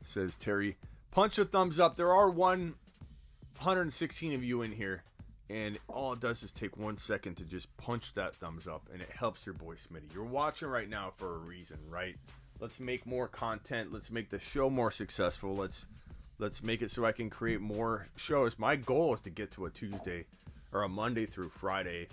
says Terry. Punch a thumbs up. There are 116 of you in here. And all it does is take 1 second to just punch that thumbs up. And it helps your boy Smitty. You're watching right now for a reason, right? Let's make more content. Let's make the show more successful. Let's make it so I can create more shows. My goal is to get to a Tuesday or a Monday through Friday.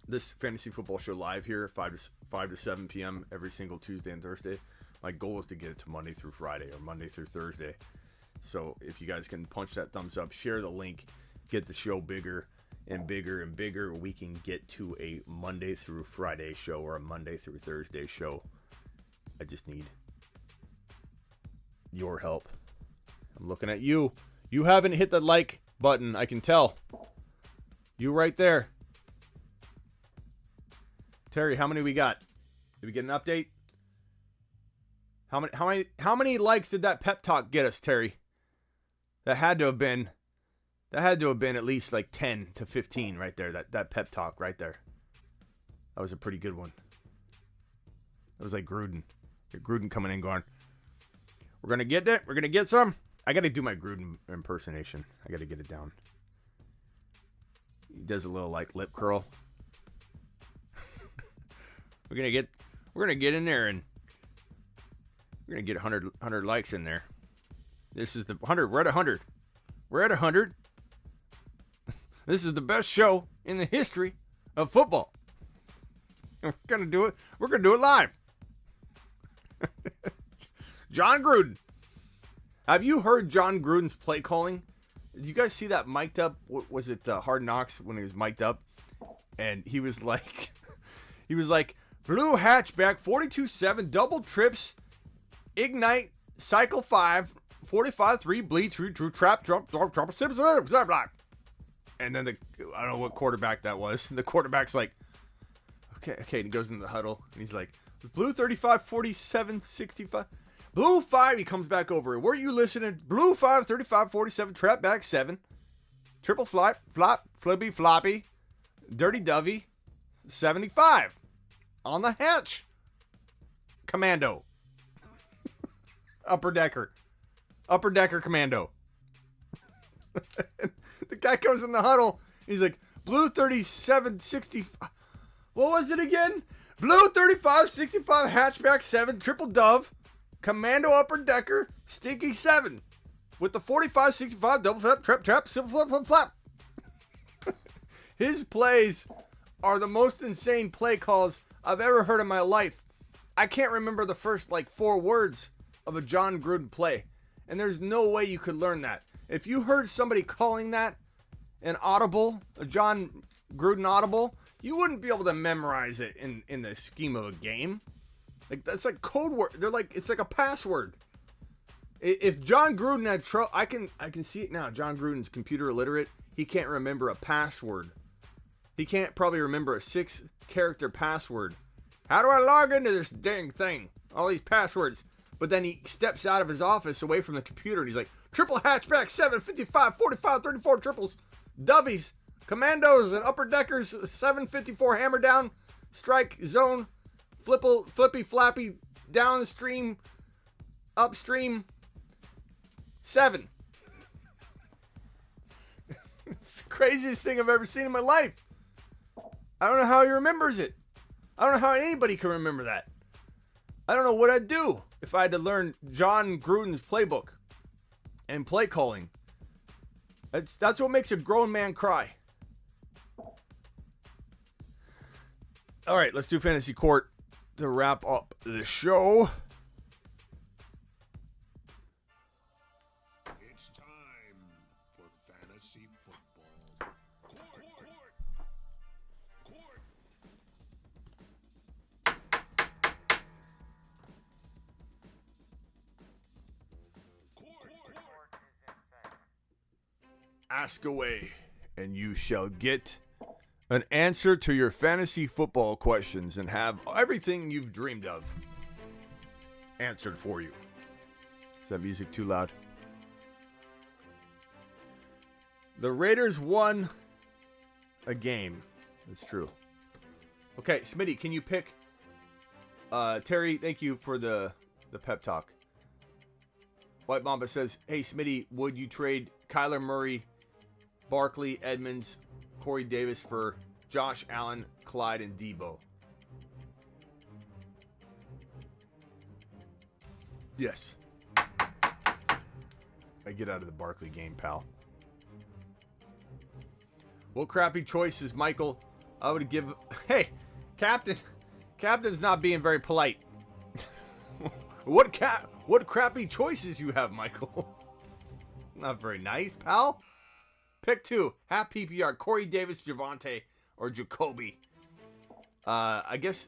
This fantasy football show live here, 5 to 7 p.m. every single Tuesday and Thursday. My goal is to get it to Monday through Friday or Monday through Thursday. So if you guys can punch that thumbs up, share the link, get the show bigger and bigger and bigger, we can get to a Monday through Friday show or a Monday through Thursday show I just need your help. I'm looking at you. You haven't hit the like button, I can tell. You right there. Terry, how many we got? Did we get an update? How many likes did that pep talk get us, Terry? That had to have been at least like 10 to 15 right there. That pep talk right there. That was a pretty good one. That was like Gruden. Gruden coming in going, we're going to get it. We're going to get some. I got to do my Gruden impersonation. I got to get it down. He does a little like lip curl. We're going to get in there and we're going to get 100 likes in there. This is the 100. We're at 100. We're at 100. This is the best show in the history of football. And we're going to do it. We're going to do it live. John Gruden. Have you heard John Gruden's play calling? Did you guys see that mic'd up? What was it, Hard Knocks, when he was mic'd up? And he was like, blue hatchback, 42-7, double trips, ignite, cycle 5, 45-3, bleed, true, trap, drop, block. And then I don't know what quarterback that was. The quarterback's like, okay, and he goes into the huddle, and he's like, blue 35, 47, 65. Blue 5, he comes back over. Were you listening? Blue 5, 35, 47, trap back 7. Triple flop, flippy, floppy, dirty dovey, 75. On the hatch. Commando. Upper decker commando. The guy goes in the huddle. He's like, blue 37, 65. What was it again? Blue 35, 65, hatchback 7, triple dove, commando upper decker, stinky 7. With the 45, 65, double flap, trap, simple flap. His plays are the most insane play calls I've ever heard in my life. I can't remember the first 4 words of a John Gruden play. And there's no way you could learn that. If you heard somebody calling that an audible, a John Gruden audible, you wouldn't be able to memorize it in the scheme of a game. That's like code word. It's like a password. If John Gruden had trouble, I can see it now. John Gruden's computer illiterate. He can't remember a password. He can't probably remember a 6-character password. How do I log into this dang thing? All these passwords. But then he steps out of his office away from the computer and he's like, triple hatchback, 7, 55, 45, 34 triples, dovies, commandos, and upper deckers, 754 hammer down, strike, zone, flippy, flappy, downstream, upstream, 7. It's the craziest thing I've ever seen in my life. I don't know how he remembers it. I don't know how anybody can remember that. I don't know what I'd do if I had to learn John Gruden's playbook and play calling. That's what makes a grown man cry. All right, let's do Fantasy Court to wrap up the show. It's time for fantasy football. Ask away, and you shall get an answer to your fantasy football questions and have everything you've dreamed of answered for you. Is that music too loud? The Raiders won a game. That's true. Okay, Smitty, can you pick... Terry, thank you for the pep talk. White Mamba says, hey, Smitty, would you trade Kyler Murray, Barkley, Edmonds, Corey Davis for Josh Allen, Clyde, and Debo? Yes. I get out of the Barkley game, pal. What crappy choices, Michael? I would give... Hey, Captain's not being very polite. What crappy choices you have, Michael? Not very nice, pal. Pick 2. Half PPR. Corey Davis, Javonte, or Jacoby. I guess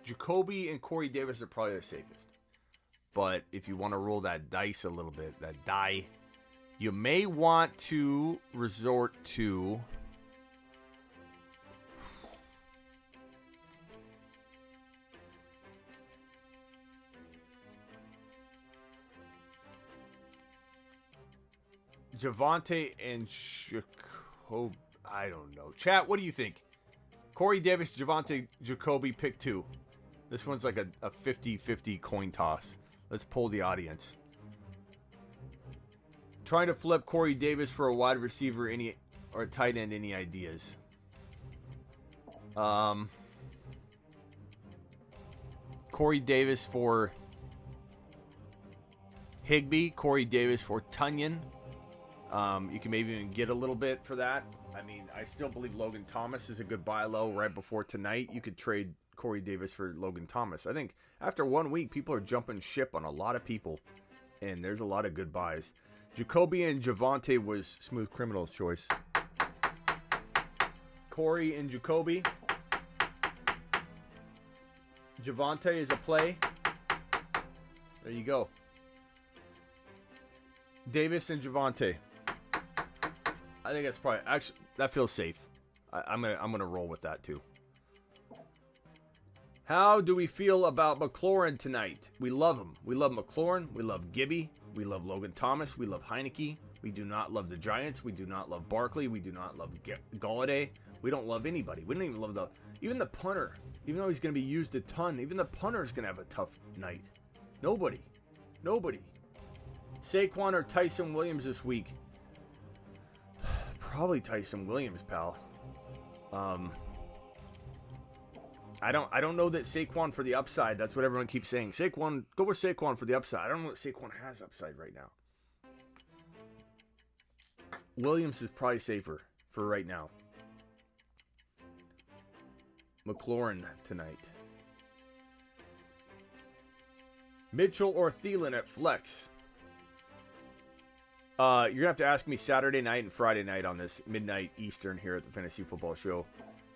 Jacoby and Corey Davis are probably the safest. But if you want to roll that dice a little bit, that die, you may want to resort to Javonte and Jacoby. I don't know. Chat, what do you think? Corey Davis, Javonte, Jacoby, pick 2. This one's like a 50-50 coin toss. Let's poll the audience. Trying to flip Corey Davis for a wide receiver, or a tight end, any ideas? Corey Davis for Higbee, Corey Davis for Tunyon. You can maybe even get a little bit for that. I mean, I still believe Logan Thomas is a good buy low right before tonight. You could trade Corey Davis for Logan Thomas. I think after 1 week, people are jumping ship on a lot of people, and there's a lot of good buys. Jacoby and Javonte was Smooth Criminal's choice. Corey and Jacoby. Javonte is a play. There you go. Davis and Javonte. I think that's probably actually that feels safe. I'm gonna roll with that too. How do we feel about Mclaren tonight? We love him. We love Mclaren. We love Gibby. We love Logan Thomas. We love Heineke. We do not love the Giants. We do not love Barkley. We do not love Galladay. We don't love anybody. We don't even love even the punter. Even though he's going to be used a ton, even the punter is going to have a tough night. Nobody. Saquon or Tyson Williams this week? Probably Tyson Williams, pal. I don't know that Saquon for the upside. That's what everyone keeps saying. Saquon, go with Saquon for the upside. I don't know that Saquon has upside right now. Williams is probably safer for right now. Mclaren tonight. Mitchell or Thielen at flex? You're going to have to ask me Saturday night and Friday night on this midnight Eastern here at the Fantasy Football Show,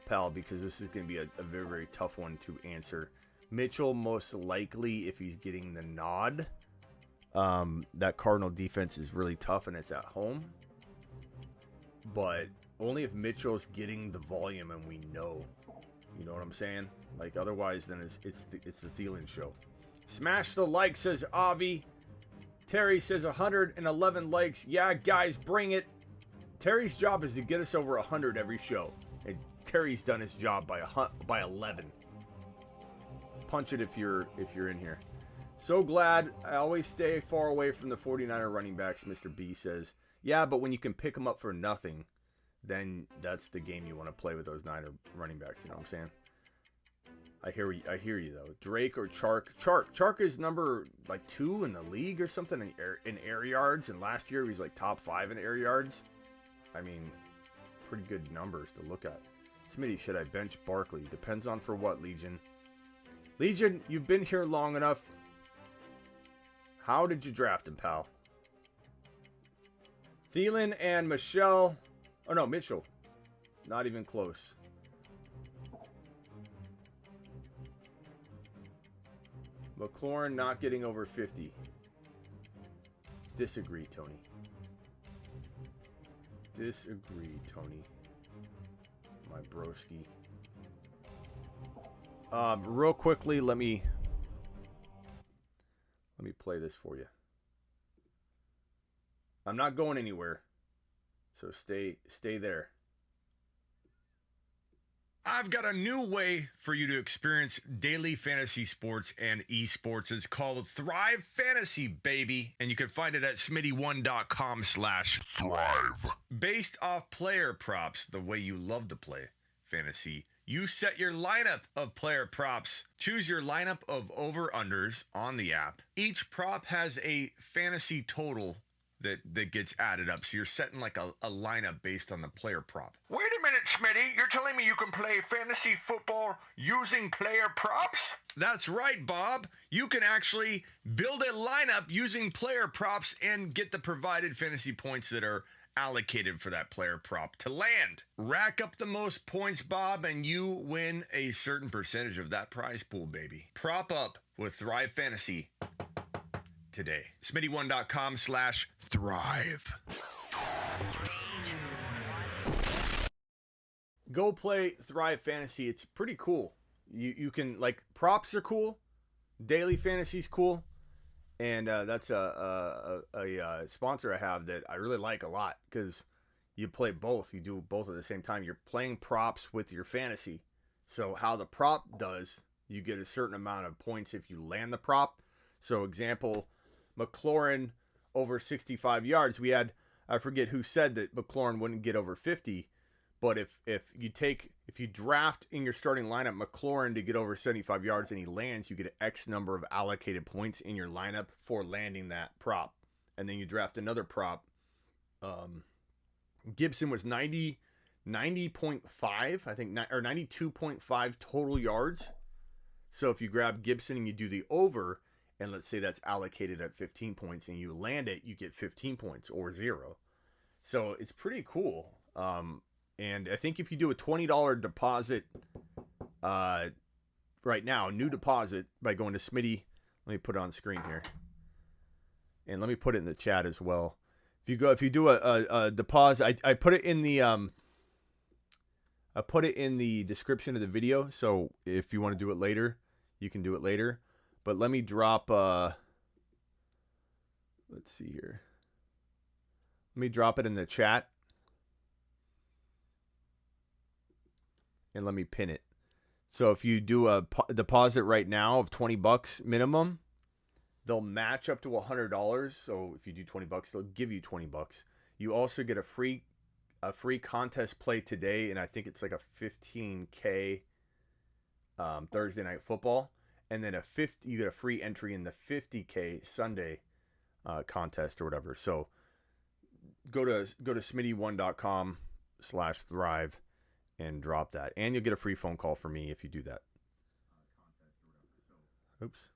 pal, because this is going to be a very, very tough one to answer. Mitchell, most likely, if he's getting the nod. That Cardinal defense is really tough, and it's at home. But only if Mitchell's getting the volume and we know. You know what I'm saying? Like, otherwise, then it's the Thielen show. Smash the like, says Avi. Terry says 111 likes. Yeah, guys, bring it. Terry's job is to get us over 100 every show. And Terry's done his job by 11. Punch it if you're in here. So glad I always stay far away from the 49er running backs, Mr. B says. Yeah, but when you can pick them up for nothing, then that's the game you want to play with those Niner running backs. You know what I'm saying? I hear you though. Drake or Chark? Chark is number like 2 in the league or something in air yards, and last year he was like top 5 in air yards. I mean, pretty good numbers to look at. Smitty, should I bench Barkley? Depends on for what, Legion. Legion, you've been here long enough. How did you draft him, pal? Thielen and Mitchell. Not even close. Mclaren not getting over 50. Disagree, Tony. My broski. Real quickly, let me play this for you. I'm not going anywhere, so stay there. I've got a new way for you to experience daily fantasy sports and esports. It's called Thrive Fantasy, baby. And you can find it at smitty1.com/thrive. Based off player props, the way you love to play fantasy, you set your lineup of player props. Choose your lineup of over-unders on the app. Each prop has a fantasy total that gets added up. So you're setting like a lineup based on the player prop. Wait a minute, Smitty, you're telling me you can play fantasy football using player props? That's right, Bob. You can actually build a lineup using player props and get the provided fantasy points that are allocated for that player prop to land. Rack up the most points, Bob, and you win a certain percentage of that prize pool, baby. Prop up with Thrive Fantasy today. Smitty1.com/thrive. Go play Thrive Fantasy. It's pretty cool. You can, like, props are cool. Daily Fantasy's cool. And that's a sponsor I have that I really like a lot because you play both. You do both at the same time. You're playing props with your fantasy. So how the prop does, you get a certain amount of points if you land the prop. So example, Mclaren over 65 yards. We had, I forget who said that Mclaren wouldn't get over 50. But if you draft in your starting lineup Mclaren to get over 75 yards and he lands, you get an X number of allocated points in your lineup for landing that prop. And then you draft another prop. Gibson was 90.5, I think, or 92.5 total yards. So if you grab Gibson and you do the over, and let's say that's allocated at 15 points and you land it, you get 15 points or 0. So it's pretty cool. And I think if you do a $20 deposit right now, new deposit, by going to Smitty, let me put it on screen here. And let me put it in the chat as well. If you do a deposit, I put it in the description of the video. So if you want to do it later, you can do it later. But let me drop let's see here. Let me drop it in the chat. And let me pin it. So if you do a deposit right now of $20 minimum, they'll match up to $100. So if you do $20, they'll give you $20. You also get a free contest play today, and I think it's like a $15K Thursday Night Football, and then you get a free entry in the $50K Sunday contest or whatever. So go to smitty1.com/thrive. And drop that. And you'll get a free phone call from me if you do that. Oops.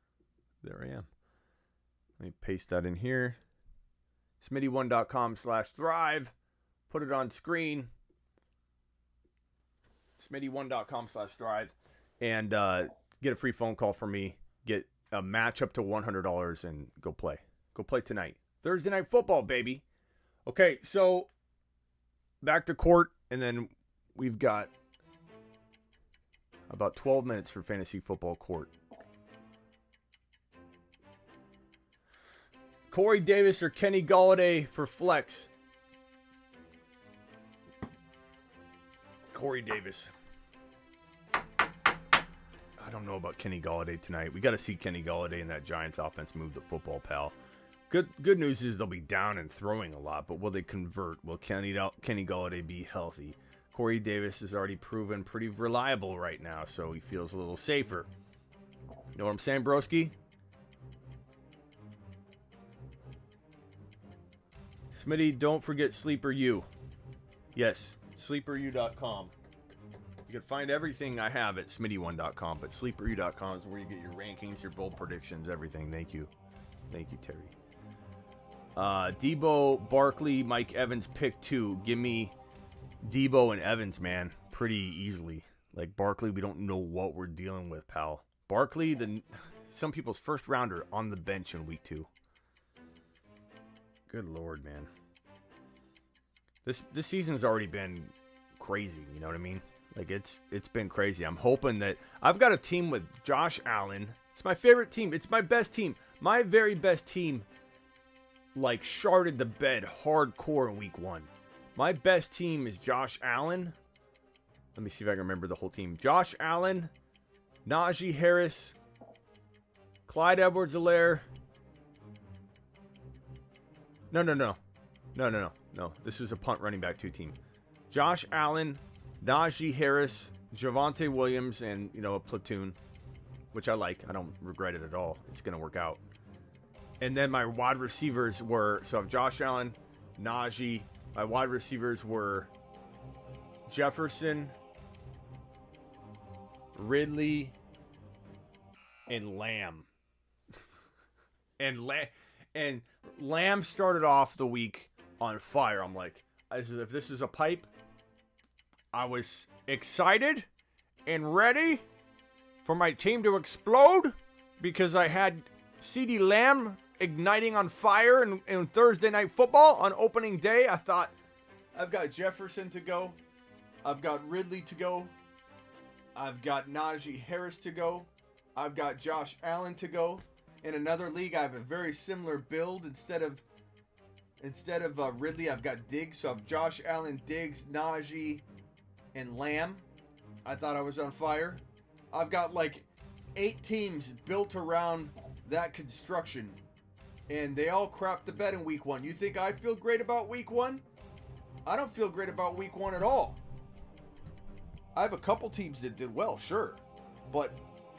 There I am. Let me paste that in here. Smitty1.com/thrive. Put it on screen. Smitty1.com/thrive. And get a free phone call from me. Get a match up to $100 and go play. Go play tonight. Thursday Night Football, baby. Okay, so back to court, and then we've got about 12 minutes for fantasy football court. Corey Davis or Kenny Golladay for flex? Corey Davis. I don't know about Kenny Golladay tonight. We got to see Kenny Golladay and that Giants offense move the football, pal. Good news is they'll be down and throwing a lot, but will they convert? Will Kenny Golladay be healthy? Corey Davis has already proven pretty reliable right now, so he feels a little safer. You know what I'm saying, broski? Smitty, don't forget Sleeper U. Yes, sleeperu.com. You can find everything I have at smitty1.com, but sleeperu.com is where you get your rankings, your bold predictions, everything. Thank you. Thank you, Terry. Debo, Barkley, Mike Evans, pick 2. Give me Debo and Evans, man, pretty easily. Like Barkley, we don't know what we're dealing with, pal. Barkley, some people's first rounder on the bench in week 2. Good Lord, man. This season's already been crazy, you know what I mean? Like it's been crazy. I'm hoping that I've got a team with Josh Allen. It's my favorite team. It's my best team. My very best team, like, sharded the bed hardcore in week 1. My best team is Josh Allen. Let me see if I can remember the whole team. Josh Allen, Najee Harris, Clyde Edwards-Helaire. No. This was a punt running back 2 team. Josh Allen, Najee Harris, Javonte Williams, and, a platoon, which I like. I don't regret it at all. It's going to work out. And then my wide receivers were, so Josh Allen, Najee. My wide receivers were Jefferson, Ridley, and Lamb. And Lamb started off the week on fire. I'm like, as if this is a pipe. I was excited and ready for my team to explode because I had CeeDee Lamb igniting on fire in Thursday Night Football on opening day. I thought, I've got Jefferson to go. I've got Ridley to go. I've got Najee Harris to go. I've got Josh Allen to go. In another league, I have a very similar build. Instead of Ridley, I've got Diggs. So I have Josh Allen, Diggs, Najee, and Lamb. I thought I was on fire. I've got like 8 teams built around that construction, and they all crapped the bed in week 1. You think I feel great about week 1? I don't feel great about week 1 at all. I have a couple teams that did well, sure, but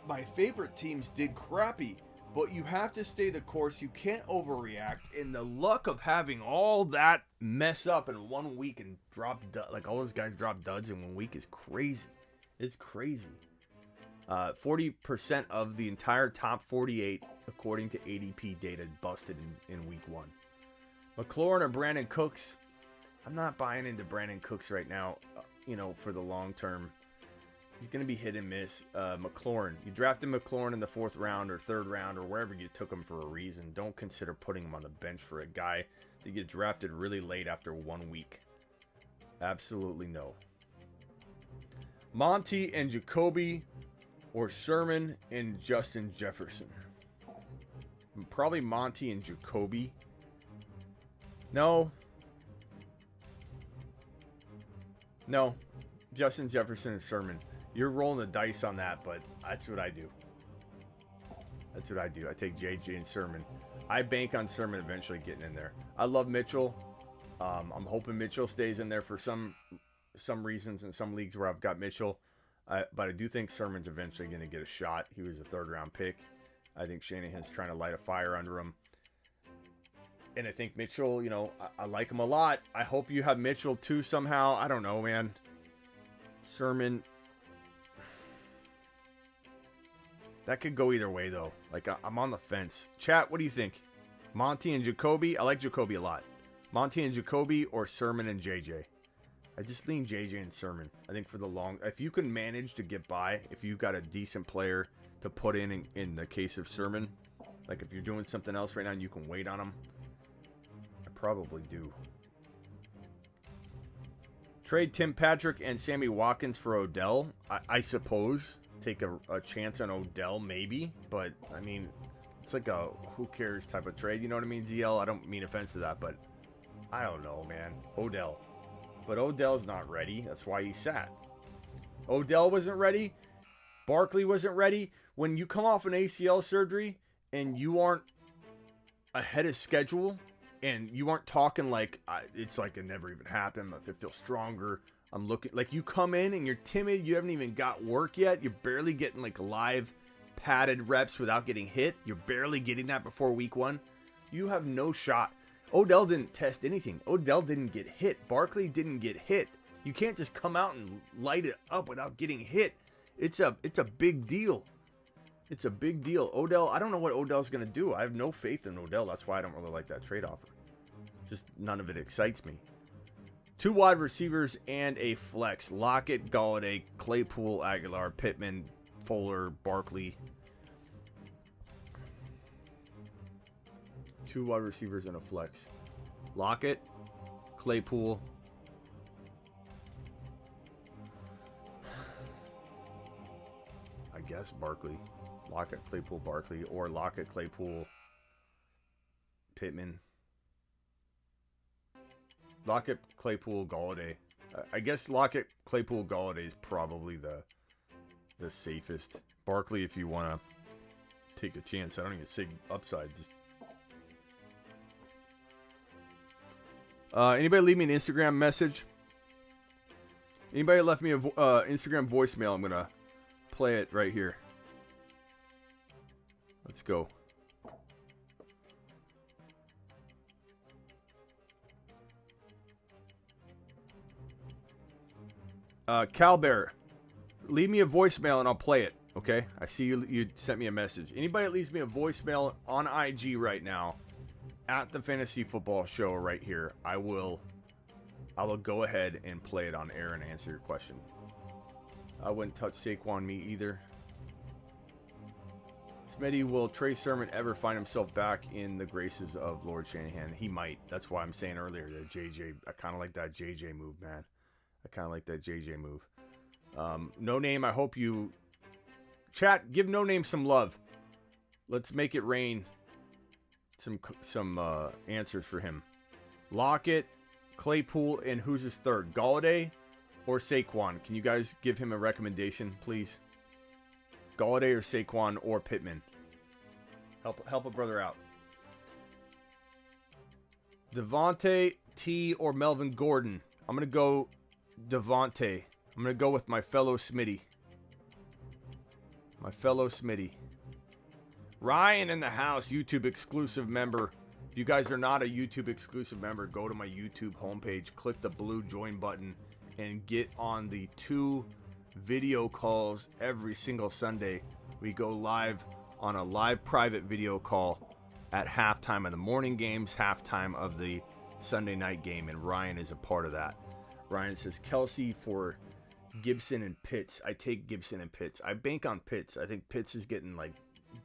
my favorite teams did crappy. But you have to stay the course. You can't overreact. And the luck of having all that mess up in 1 week and drop like all those guys drop duds in 1 week is crazy. It's crazy. 40% of the entire top 48, according to ADP data, busted in week 1. Mclaren or Brandon Cooks? I'm not buying into Brandon Cooks right now, for the long term. He's going to be hit and miss. Mclaren. You drafted Mclaren in the 4th round or 3rd round or wherever you took him for a reason. Don't consider putting him on the bench for a guy that you get drafted really late after 1 week. Absolutely no. Monty and Jacoby or Sermon and Justin Jefferson. Probably Monty and Jacoby. No. Justin Jefferson and Sermon. You're rolling the dice on that, but that's what I do. I take JJ and Sermon. I bank on Sermon eventually getting in there. I love Mitchell. I'm hoping Mitchell stays in there for some reasons in some leagues where I've got Mitchell. But I do think Sermon's eventually going to get a shot. He was a 3rd round pick. I think Shanahan's trying to light a fire under him. And I think Mitchell, I like him a lot. I hope you have Mitchell too somehow. I don't know, man. Sermon. That could go either way, though. Like, I'm on the fence. Chat, what do you think? Monty and Jacoby? I like Jacoby a lot. Monty and Jacoby or Sermon and JJ? I just lean JJ and Sermon. I think for the long... If you can manage to get by, if you've got a decent player to put in the case of Sermon, like if you're doing something else right now and you can wait on him, I probably do. Trade Tim Patrick and Sammy Watkins for Odell? I suppose. Take a chance on Odell, maybe. But, I mean, it's like a who cares type of trade. You know what I mean, ZL? I don't mean offense to that, but I don't know, man. Odell. But Odell's not ready. That's why he sat. Odell wasn't ready. Barkley wasn't ready. When you come off an ACL surgery and you aren't ahead of schedule and you aren't talking like it's like it never even happened. If it feels stronger, I'm looking like you come in and you're timid. You haven't even got work yet. You're barely getting like live padded reps without getting hit. You're barely getting that before week 1. You have no shot. Odell didn't test anything. Odell didn't get hit. Barkley didn't get hit. You can't just come out and light it up without getting hit. It's a big deal. It's a big deal. Odell, I don't know what Odell's going to do. I have no faith in Odell. That's why I don't really like that trade offer. Just none of it excites me. 2 wide receivers and a flex. Lockett, Galladay, Claypool, Aguilar, Pittman, Fuller, Barkley. 2 wide receivers and a flex. Lockett, Claypool. I guess Barkley. Lockett, Claypool, Barkley. Or Lockett, Claypool, Pittman. Lockett, Claypool, Galladay. I guess Lockett, Claypool, Galladay is probably the safest. Barkley, if you want to take a chance. I don't even say upside. Just anybody leave me an Instagram message? Anybody left me a Instagram voicemail? I'm gonna play it right here. Let's go. Calbear, leave me a voicemail and I'll play it. Okay, I see you sent me a message. Anybody that leaves me a voicemail on IG right now at the Fantasy Football Show right here, I will go ahead and play it on air and answer your question. I wouldn't touch Saquon me either. Smitty, will Trey Sermon ever find himself back in the graces of Lord Shanahan? He might. That's why I'm saying earlier that JJ, I kind of like that JJ move, man. I kind of like that JJ move. No Name, I hope you... Chat, give No Name some love. Let's make it rain some answers for him. Lockett, Claypool, and who's his third? Galladay or Saquon? Can you guys give him a recommendation, please? Galladay or Saquon or Pittman? Help a brother out. Devontae, T, or Melvin Gordon? I'm going to go Devontae. I'm going to go with my fellow Smitty. My fellow Smitty. Ryan in the house, YouTube exclusive member. If you guys are not a YouTube exclusive member, go to my YouTube homepage, click the blue join button, and get on the 2 video calls every single Sunday. We go live on a live private video call at halftime of the morning games, halftime of the Sunday night game, and Ryan is a part of that. Ryan says, Kelsey for Gibson and Pitts. I take Gibson and Pitts. I bank on Pitts. I think Pitts is getting like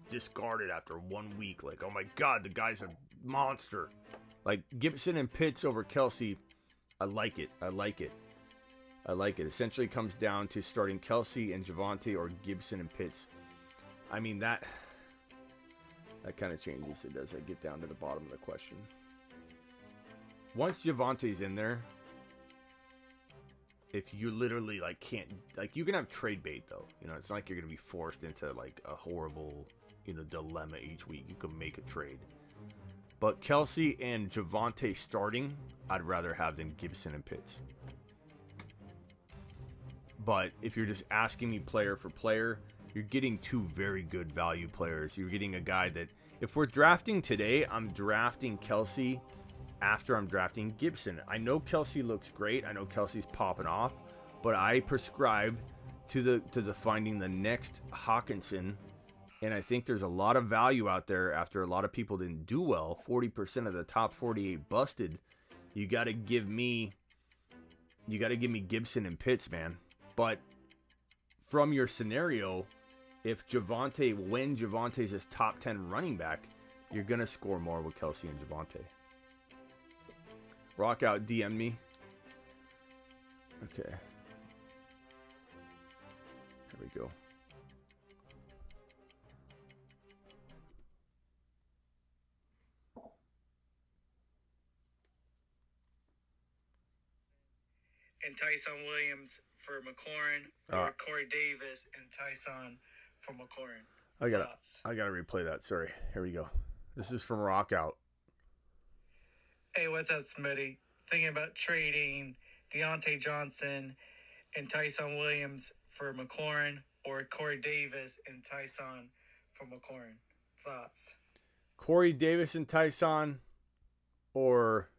discarded after 1 week. Like, oh my God, the guy's a monster. Like Gibson and Pitts over Kelsey. I like it. I like it. I like it. Essentially comes down to starting Kelsey and Javonte or Gibson and Pitts. I mean, that kind of changes it as I get down to the bottom of the question. Once Javonte's in there, if you literally like can't, like, you can have trade bait though. You know, it's not like you're gonna be forced into like a horrible, you know, dilemma each week. You can make a trade. But Kelsey and Javonte starting, I'd rather have than Gibson and Pitts. But if you're just asking me player for player, you're getting 2 very good value players. You're getting a guy that, if we're drafting today, I'm drafting Kelsey after I'm drafting Gibson. I know Kelsey looks great. I know Kelsey's popping off, but I prescribe to the finding the next Hawkinson, and I think there's a lot of value out there after a lot of people didn't do well. 40% of the top 48 busted. You got to give me Gibson and Pitts, man. But from your scenario, if when Javonte's his top 10 running back, you're going to score more with Kelsey and Javonte. Rock out, DM me. Okay. There we go. And Tyson Williams for McLaurin, or Corey Davis and Tyson for McLaurin. I gotta replay that. Sorry. Here we go. This is from Rock Out. Hey, what's up, Smitty? Thinking about trading Deontay Johnson and Tyson Williams for McLaurin, or Corey Davis and Tyson for McLaurin. Thoughts? Corey Davis and Tyson, or...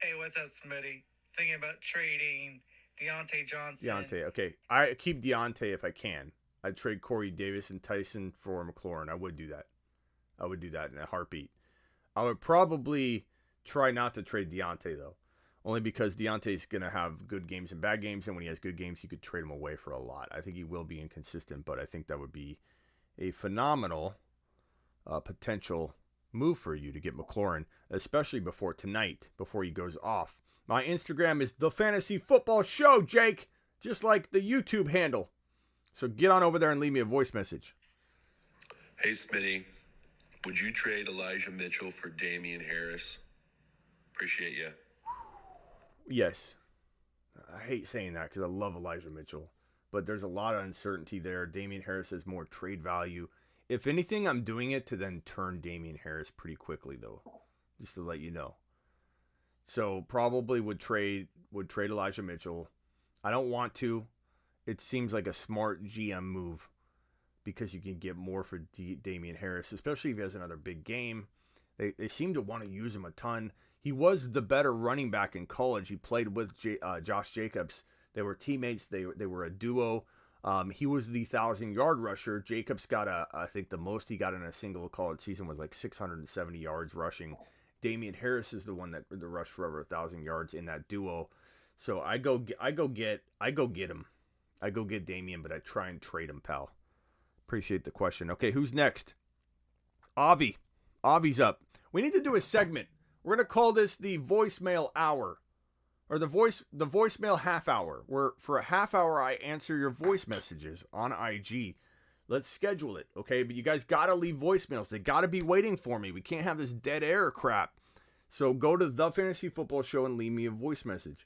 Hey, what's up, Smitty? Thinking about trading Deontay Johnson. Deontay, okay. I keep Deontay if I can. I'd trade Corey Davis and Tyson for McLaurin. I would do that. I would do that in a heartbeat. I would probably try not to trade Deontay, though. Only because Deontay's going to have good games and bad games, and when he has good games, you could trade him away for a lot. I think he will be inconsistent, but I think that would be a phenomenal potential move for you to get McLaurin, especially before tonight, before he goes off. My Instagram is The Fantasy Football Show, Jake, just like the YouTube handle. So get on over there and leave me a voice message. Hey, Smitty, would you trade Elijah Mitchell for Damian Harris? Appreciate you. Yes. I hate saying that because I love Elijah Mitchell, but there's a lot of uncertainty there. Damian Harris has more trade value. If anything, I'm doing it to then turn Damian Harris pretty quickly, though, just to let you know. So probably would trade Elijah Mitchell. I don't want to. It seems like a smart GM move because you can get more for Damian Harris, especially if he has another big game. They seem to want to use him a ton. He was the better running back in college. He played with Josh Jacobs They were teammates. They were a duo. He was the 1,000-yard rusher. Jacobs got I think the most he got in a single college season was like 670 yards rushing. Damian Harris is the one that rushed for over 1,000 yards in that duo. So I go get him. I go get Damian, but I try and trade him, pal. Appreciate the question. Okay, who's next? Avi. Avi's up. We need to do a segment. We're gonna call this the voicemail hour, or the voicemail half hour. Where for a half hour I answer your voice messages on IG. Let's schedule it, okay? But you guys gotta leave voicemails. They gotta be waiting for me. We can't have this dead air crap. So go to The Fantasy Football Show and leave me a voice message.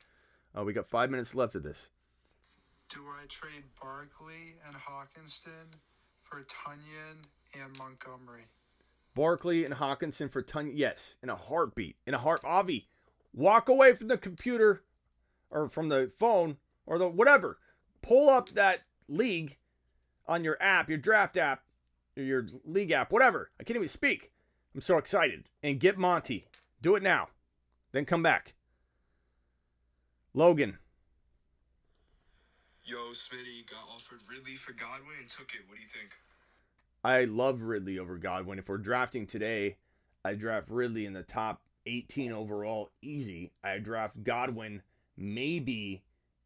We got 5 minutes left of this. Do I trade Barkley and Hawkinson for Tunyon and Montgomery? Barkley and Hawkinson for yes, in a heartbeat. Avi, walk away from the computer or from the phone or the whatever. Pull up that league on your app, your draft app, or your league app, whatever. I can't even speak. I'm so excited. And get Monty. Do it now. Then come back. Logan. Yo, Smitty got offered Ridley for Godwin and took it. What do you think? I love Ridley over Godwin. If we're drafting today, I draft Ridley in the top 18 overall, easy. I draft Godwin maybe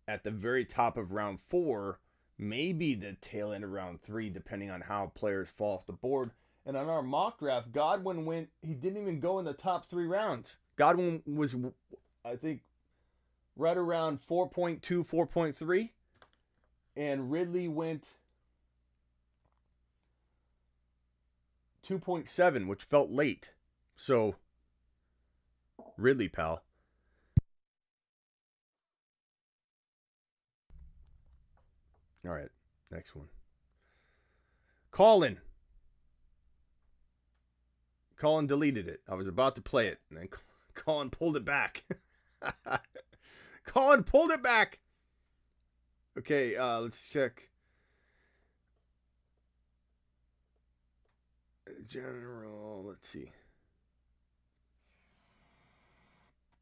at the very top of round 4, maybe the tail end of round 3, depending on how players fall off the board. And on our mock draft, Godwin he didn't even go in the top 3 rounds. Godwin was, I think, right around 4.2, 4.3. And Ridley went 2.7, which felt late. So, Ridley, pal. All right, next one. Colin deleted it. I was about to play it, and then Colin pulled it back. Colin pulled it back. Okay, let's check. General, let's see.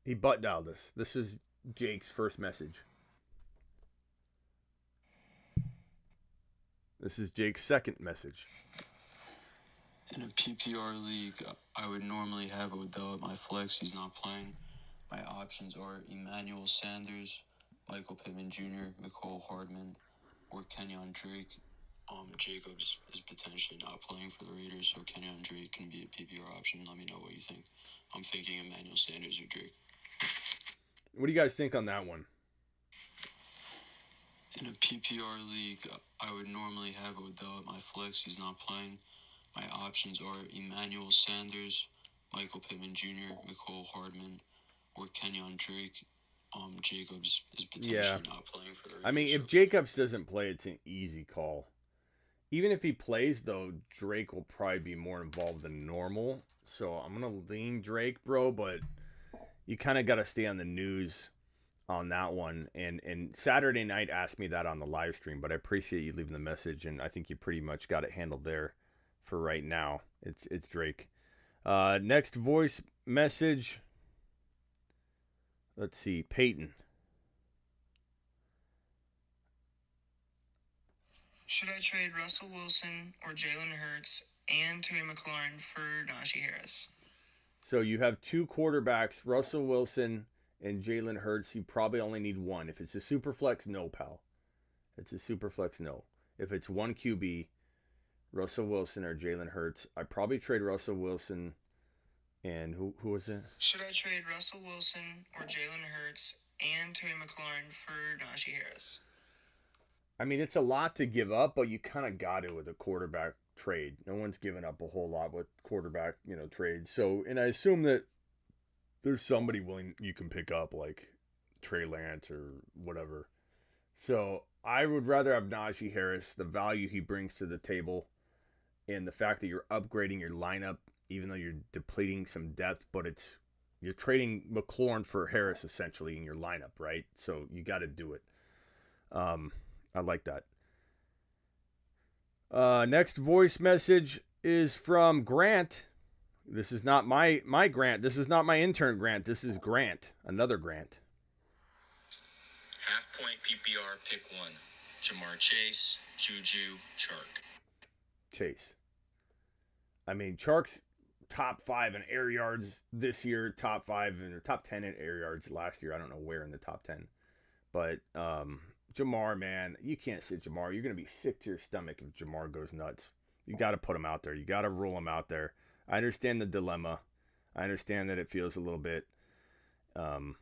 He butt dialed us. This is Jake's first message. This is Jake's second message. In a PPR league, I would normally have Odell at my flex. He's not playing. My options are Emmanuel Sanders, Michael Pittman Jr., Mecole Hardman, or Kenyon Drake. Jacobs is potentially not playing for the Raiders, so Kenyon Drake can be a PPR option. Let me know what you think. I'm thinking Emmanuel Sanders or Drake. What do you guys think on that one? In a PPR league, I would normally have Odell at my flex. He's not playing. My options are Emmanuel Sanders, Michael Pittman Jr., Mecole Hardman, or Kenyon Drake. Jacobs is potentially not playing for the Raiders. I mean, if Jacobs doesn't play, it's an easy call. Even if he plays, though, Drake will probably be more involved than normal. So I'm going to lean Drake, bro, but you kind of got to stay on the news on that one. And Saturday night asked me that on the live stream, but I appreciate you leaving the message, and I think you pretty much got it handled there for right now. It's Drake. Next voice message. Let's see, Peyton. Should I trade Russell Wilson or Jalen Hurts and Terry McLaurin for Najee Harris? So you have 2 quarterbacks, Russell Wilson and Jalen Hurts. You probably only need one. If it's a super flex, no, pal. It's a super flex, no. If it's one QB, Russell Wilson or Jalen Hurts, I'd probably trade Russell Wilson. And who was it? Should I trade Russell Wilson or Jalen Hurts and Terry McLaurin for Najee Harris? I mean, it's a lot to give up, but you kind of got it with a quarterback trade. No one's given up a whole lot with quarterback, trades. So, and I assume that there's somebody willing you can pick up, like Trey Lance or whatever. So, I would rather have Najee Harris, the value he brings to the table, and the fact that you're upgrading your lineup, even though you're depleting some depth, but you're trading Mclaren for Harris essentially in your lineup, right? So you got to do it. I like that. Next voice message is from Grant. This is not my Grant. This is not my intern Grant. This is Grant, another Grant. Half Point PPR, pick one. Jamar Chase, Juju, Chark. Chase. I mean, Chark's top 5 in air yards this year, top 5 and top 10 in air yards last year. I don't know where in the top 10. But Jamar, man, you can't sit Jamar. You're going to be sick to your stomach if Jamar goes nuts. You got to put him out there. You got to rule him out there. I understand the dilemma. I understand that it feels a little bit, you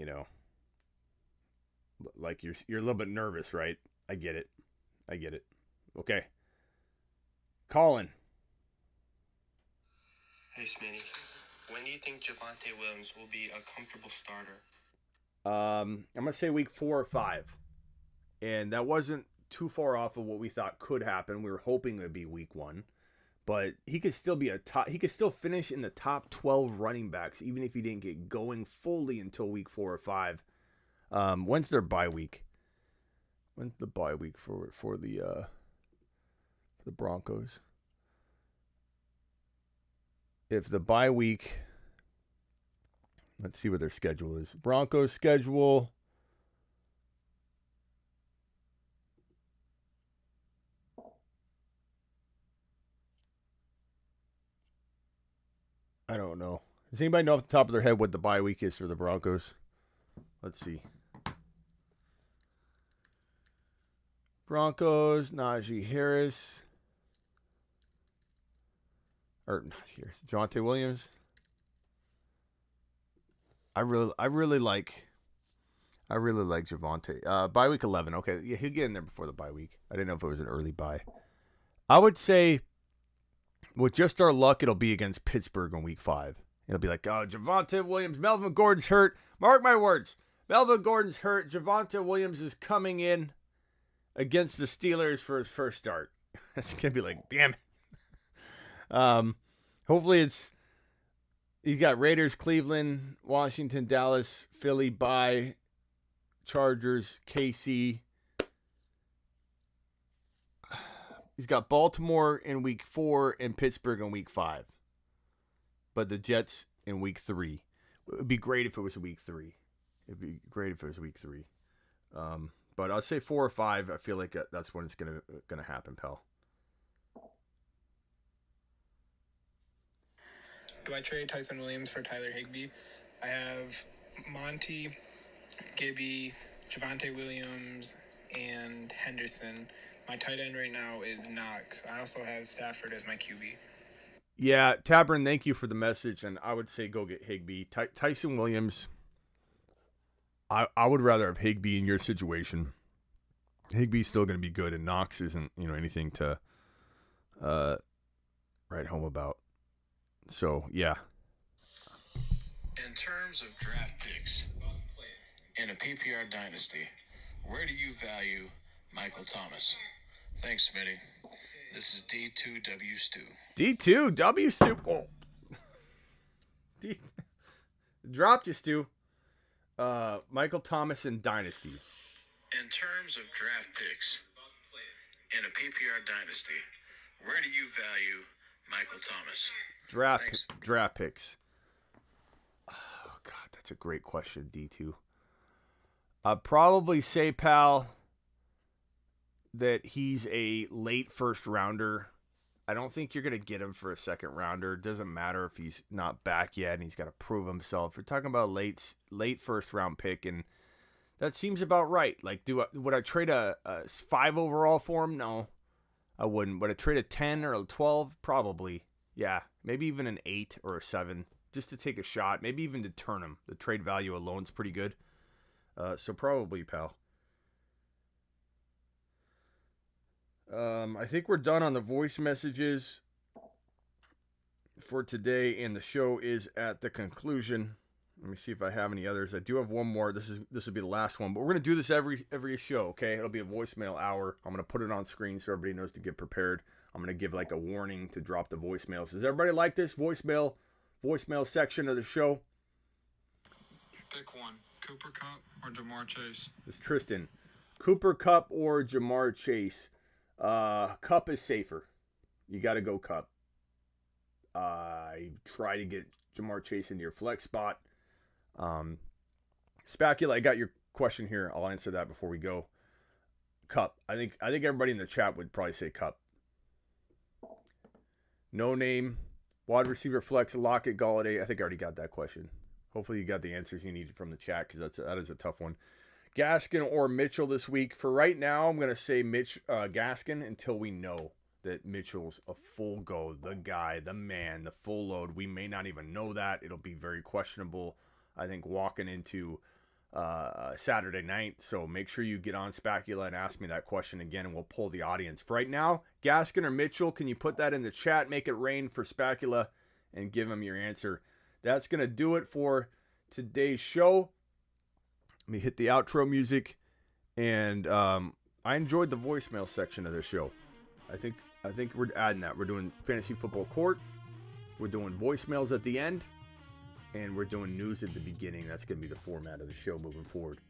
know, like you're a little bit nervous, right? I get it. Okay. Colin. Hey, Smitty. When do you think Javonte Williams will be a comfortable starter? I'm going to say week 4 or 5. And that wasn't too far off of what we thought could happen. We were hoping it would be week 1. But he could still be he could still finish in the top 12 running backs, even if he didn't get going fully until week 4 or 5. When's their bye week? When's the bye week for the Broncos? If the bye week, let's see what their schedule is. Broncos schedule. I don't know. Does anybody know off the top of their head what the bye week is for the Broncos? Let's see. Broncos, Najee Harris. Or not Harris. Javonte Williams. I really like Javonte. Bye week 11. Okay, yeah, he'll get in there before the bye week. I didn't know if it was an early bye. I would say with just our luck, it'll be against Pittsburgh in week 5. It'll be like, oh, Javonte Williams, Melvin Gordon's hurt. Mark my words. Melvin Gordon's hurt. Javonte Williams is coming in against the Steelers for his first start. It's going to be like, damn it. Hopefully he's got Raiders, Cleveland, Washington, Dallas, Philly, bye, Chargers, KC. He's got Baltimore in week 4 and Pittsburgh in week 5. But the Jets in week 3. It would be great if it was week 3. But I'll say 4 or 5. I feel like that's when it's gonna happen, pal. Do I trade Tyson Williams for Tyler Higbee? I have Monty, Gibby, Javonte Williams, and Henderson. My tight end right now is Knox. I also have Stafford as my QB. Yeah, Tabern, thank you for the message, and I would say go get Higbee. Tyson Williams, I would rather have Higbee in your situation. Higbee's still going to be good, and Knox isn't anything to write home about. So, yeah. In terms of draft picks, in a PPR dynasty, where do you value Michael Thomas? Thanks, Smitty. This is D2W Stu. D2W Stu. Oh. Dropped you, Stu. Michael Thomas in Dynasty. In terms of draft picks, in a PPR dynasty, where do you value Michael Thomas? Draft picks. Oh, God, that's a great question, D2. I'd probably say, pal, that he's a late first rounder. I don't think you're going to get him for a second rounder. It doesn't matter if he's not back yet and he's got to prove himself. We're talking about late first round pick, and that seems about right. Like, would I trade a 5 overall for him? No, I wouldn't. Would I trade a 10 or a 12? Probably. Yeah, maybe even an 8 or a 7 just to take a shot. Maybe even to turn him. The trade value alone's pretty good. So probably, pal. I think we're done on the voice messages for today, and the show is at the conclusion. Let me see if I have any others. I do have one more. This will be the last one, but we're gonna do this every show. Okay, it'll be a voicemail hour. I'm gonna put it on screen so everybody knows to get prepared. I'm gonna give like a warning to drop the voicemails. Does everybody like this voicemail section of the show? Pick one: Cooper Kupp or Jamar Chase. This is Tristan. Cooper Kupp or Jamar Chase. Kupp is safer. You got to go Kupp. I try to get Jamar Chase into your flex spot. Spacula, I got your question here. I'll answer that before we go. Cup. I think everybody in the chat would probably say Cup. No name. Wide receiver flex. Lockett, Galladay. I think I already got that question. Hopefully you got the answers you needed from the chat because that is a tough one. Gaskin or Mitchell this week. For right now, I'm going to say Gaskin until we know that Mitchell's a full go. The guy, the man, the full load. We may not even know that. It'll be very questionable, I think, walking into Saturday night. So make sure you get on Spacula and ask me that question again, and we'll pull the audience. For right now, Gaskin or Mitchell, can you put that in the chat? Make it rain for Spacula and give him your answer. That's going to do it for today's show. Let me hit the outro music. And I enjoyed the voicemail section of the show. I think we're adding that. We're doing Fantasy Football Court. We're doing voicemails at the end. And we're doing news at the beginning. That's going to be the format of the show moving forward.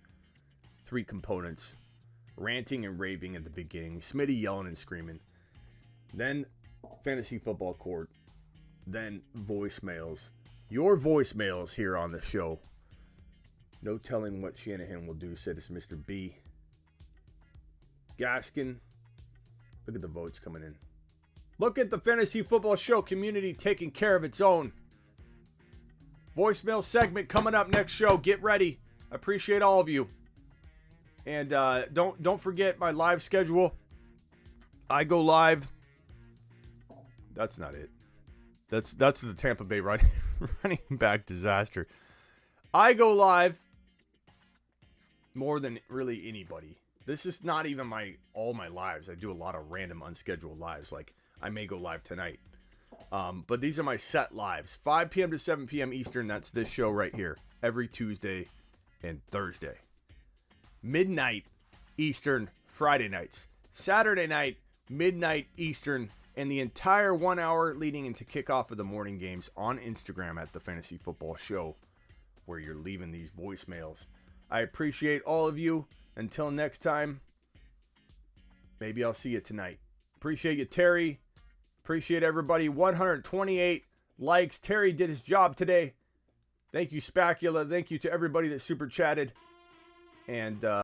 3 components. Ranting and raving at the beginning. Smitty yelling and screaming. Then Fantasy Football Court. Then voicemails. Your voicemails here on the show. No telling what Shanahan will do, said Mr. B. Gaskin. Look at the votes coming in. Look at the Fantasy Football Show community taking care of its own. Voicemail segment coming up next show. Get ready. I appreciate all of you. And don't forget my live schedule. I go live. That's not it. That's the Tampa Bay running back disaster. I go live more than really anybody. This is not even all my lives. I do a lot of random unscheduled lives. Like I may go live tonight. But these are my set lives. 5 p.m. to 7 p.m. Eastern. That's this show right here. Every Tuesday and Thursday. Midnight Eastern Friday nights. Saturday night, midnight Eastern. And the entire 1 hour leading into kickoff of the morning games on Instagram at the Fantasy Football Show. Where you're leaving these voicemails. I appreciate all of you. Until next time. Maybe I'll see you tonight. Appreciate you, Terry. Appreciate everybody. 128 likes. Terry did his job today. Thank you, Spacula. Thank you to everybody that super chatted. And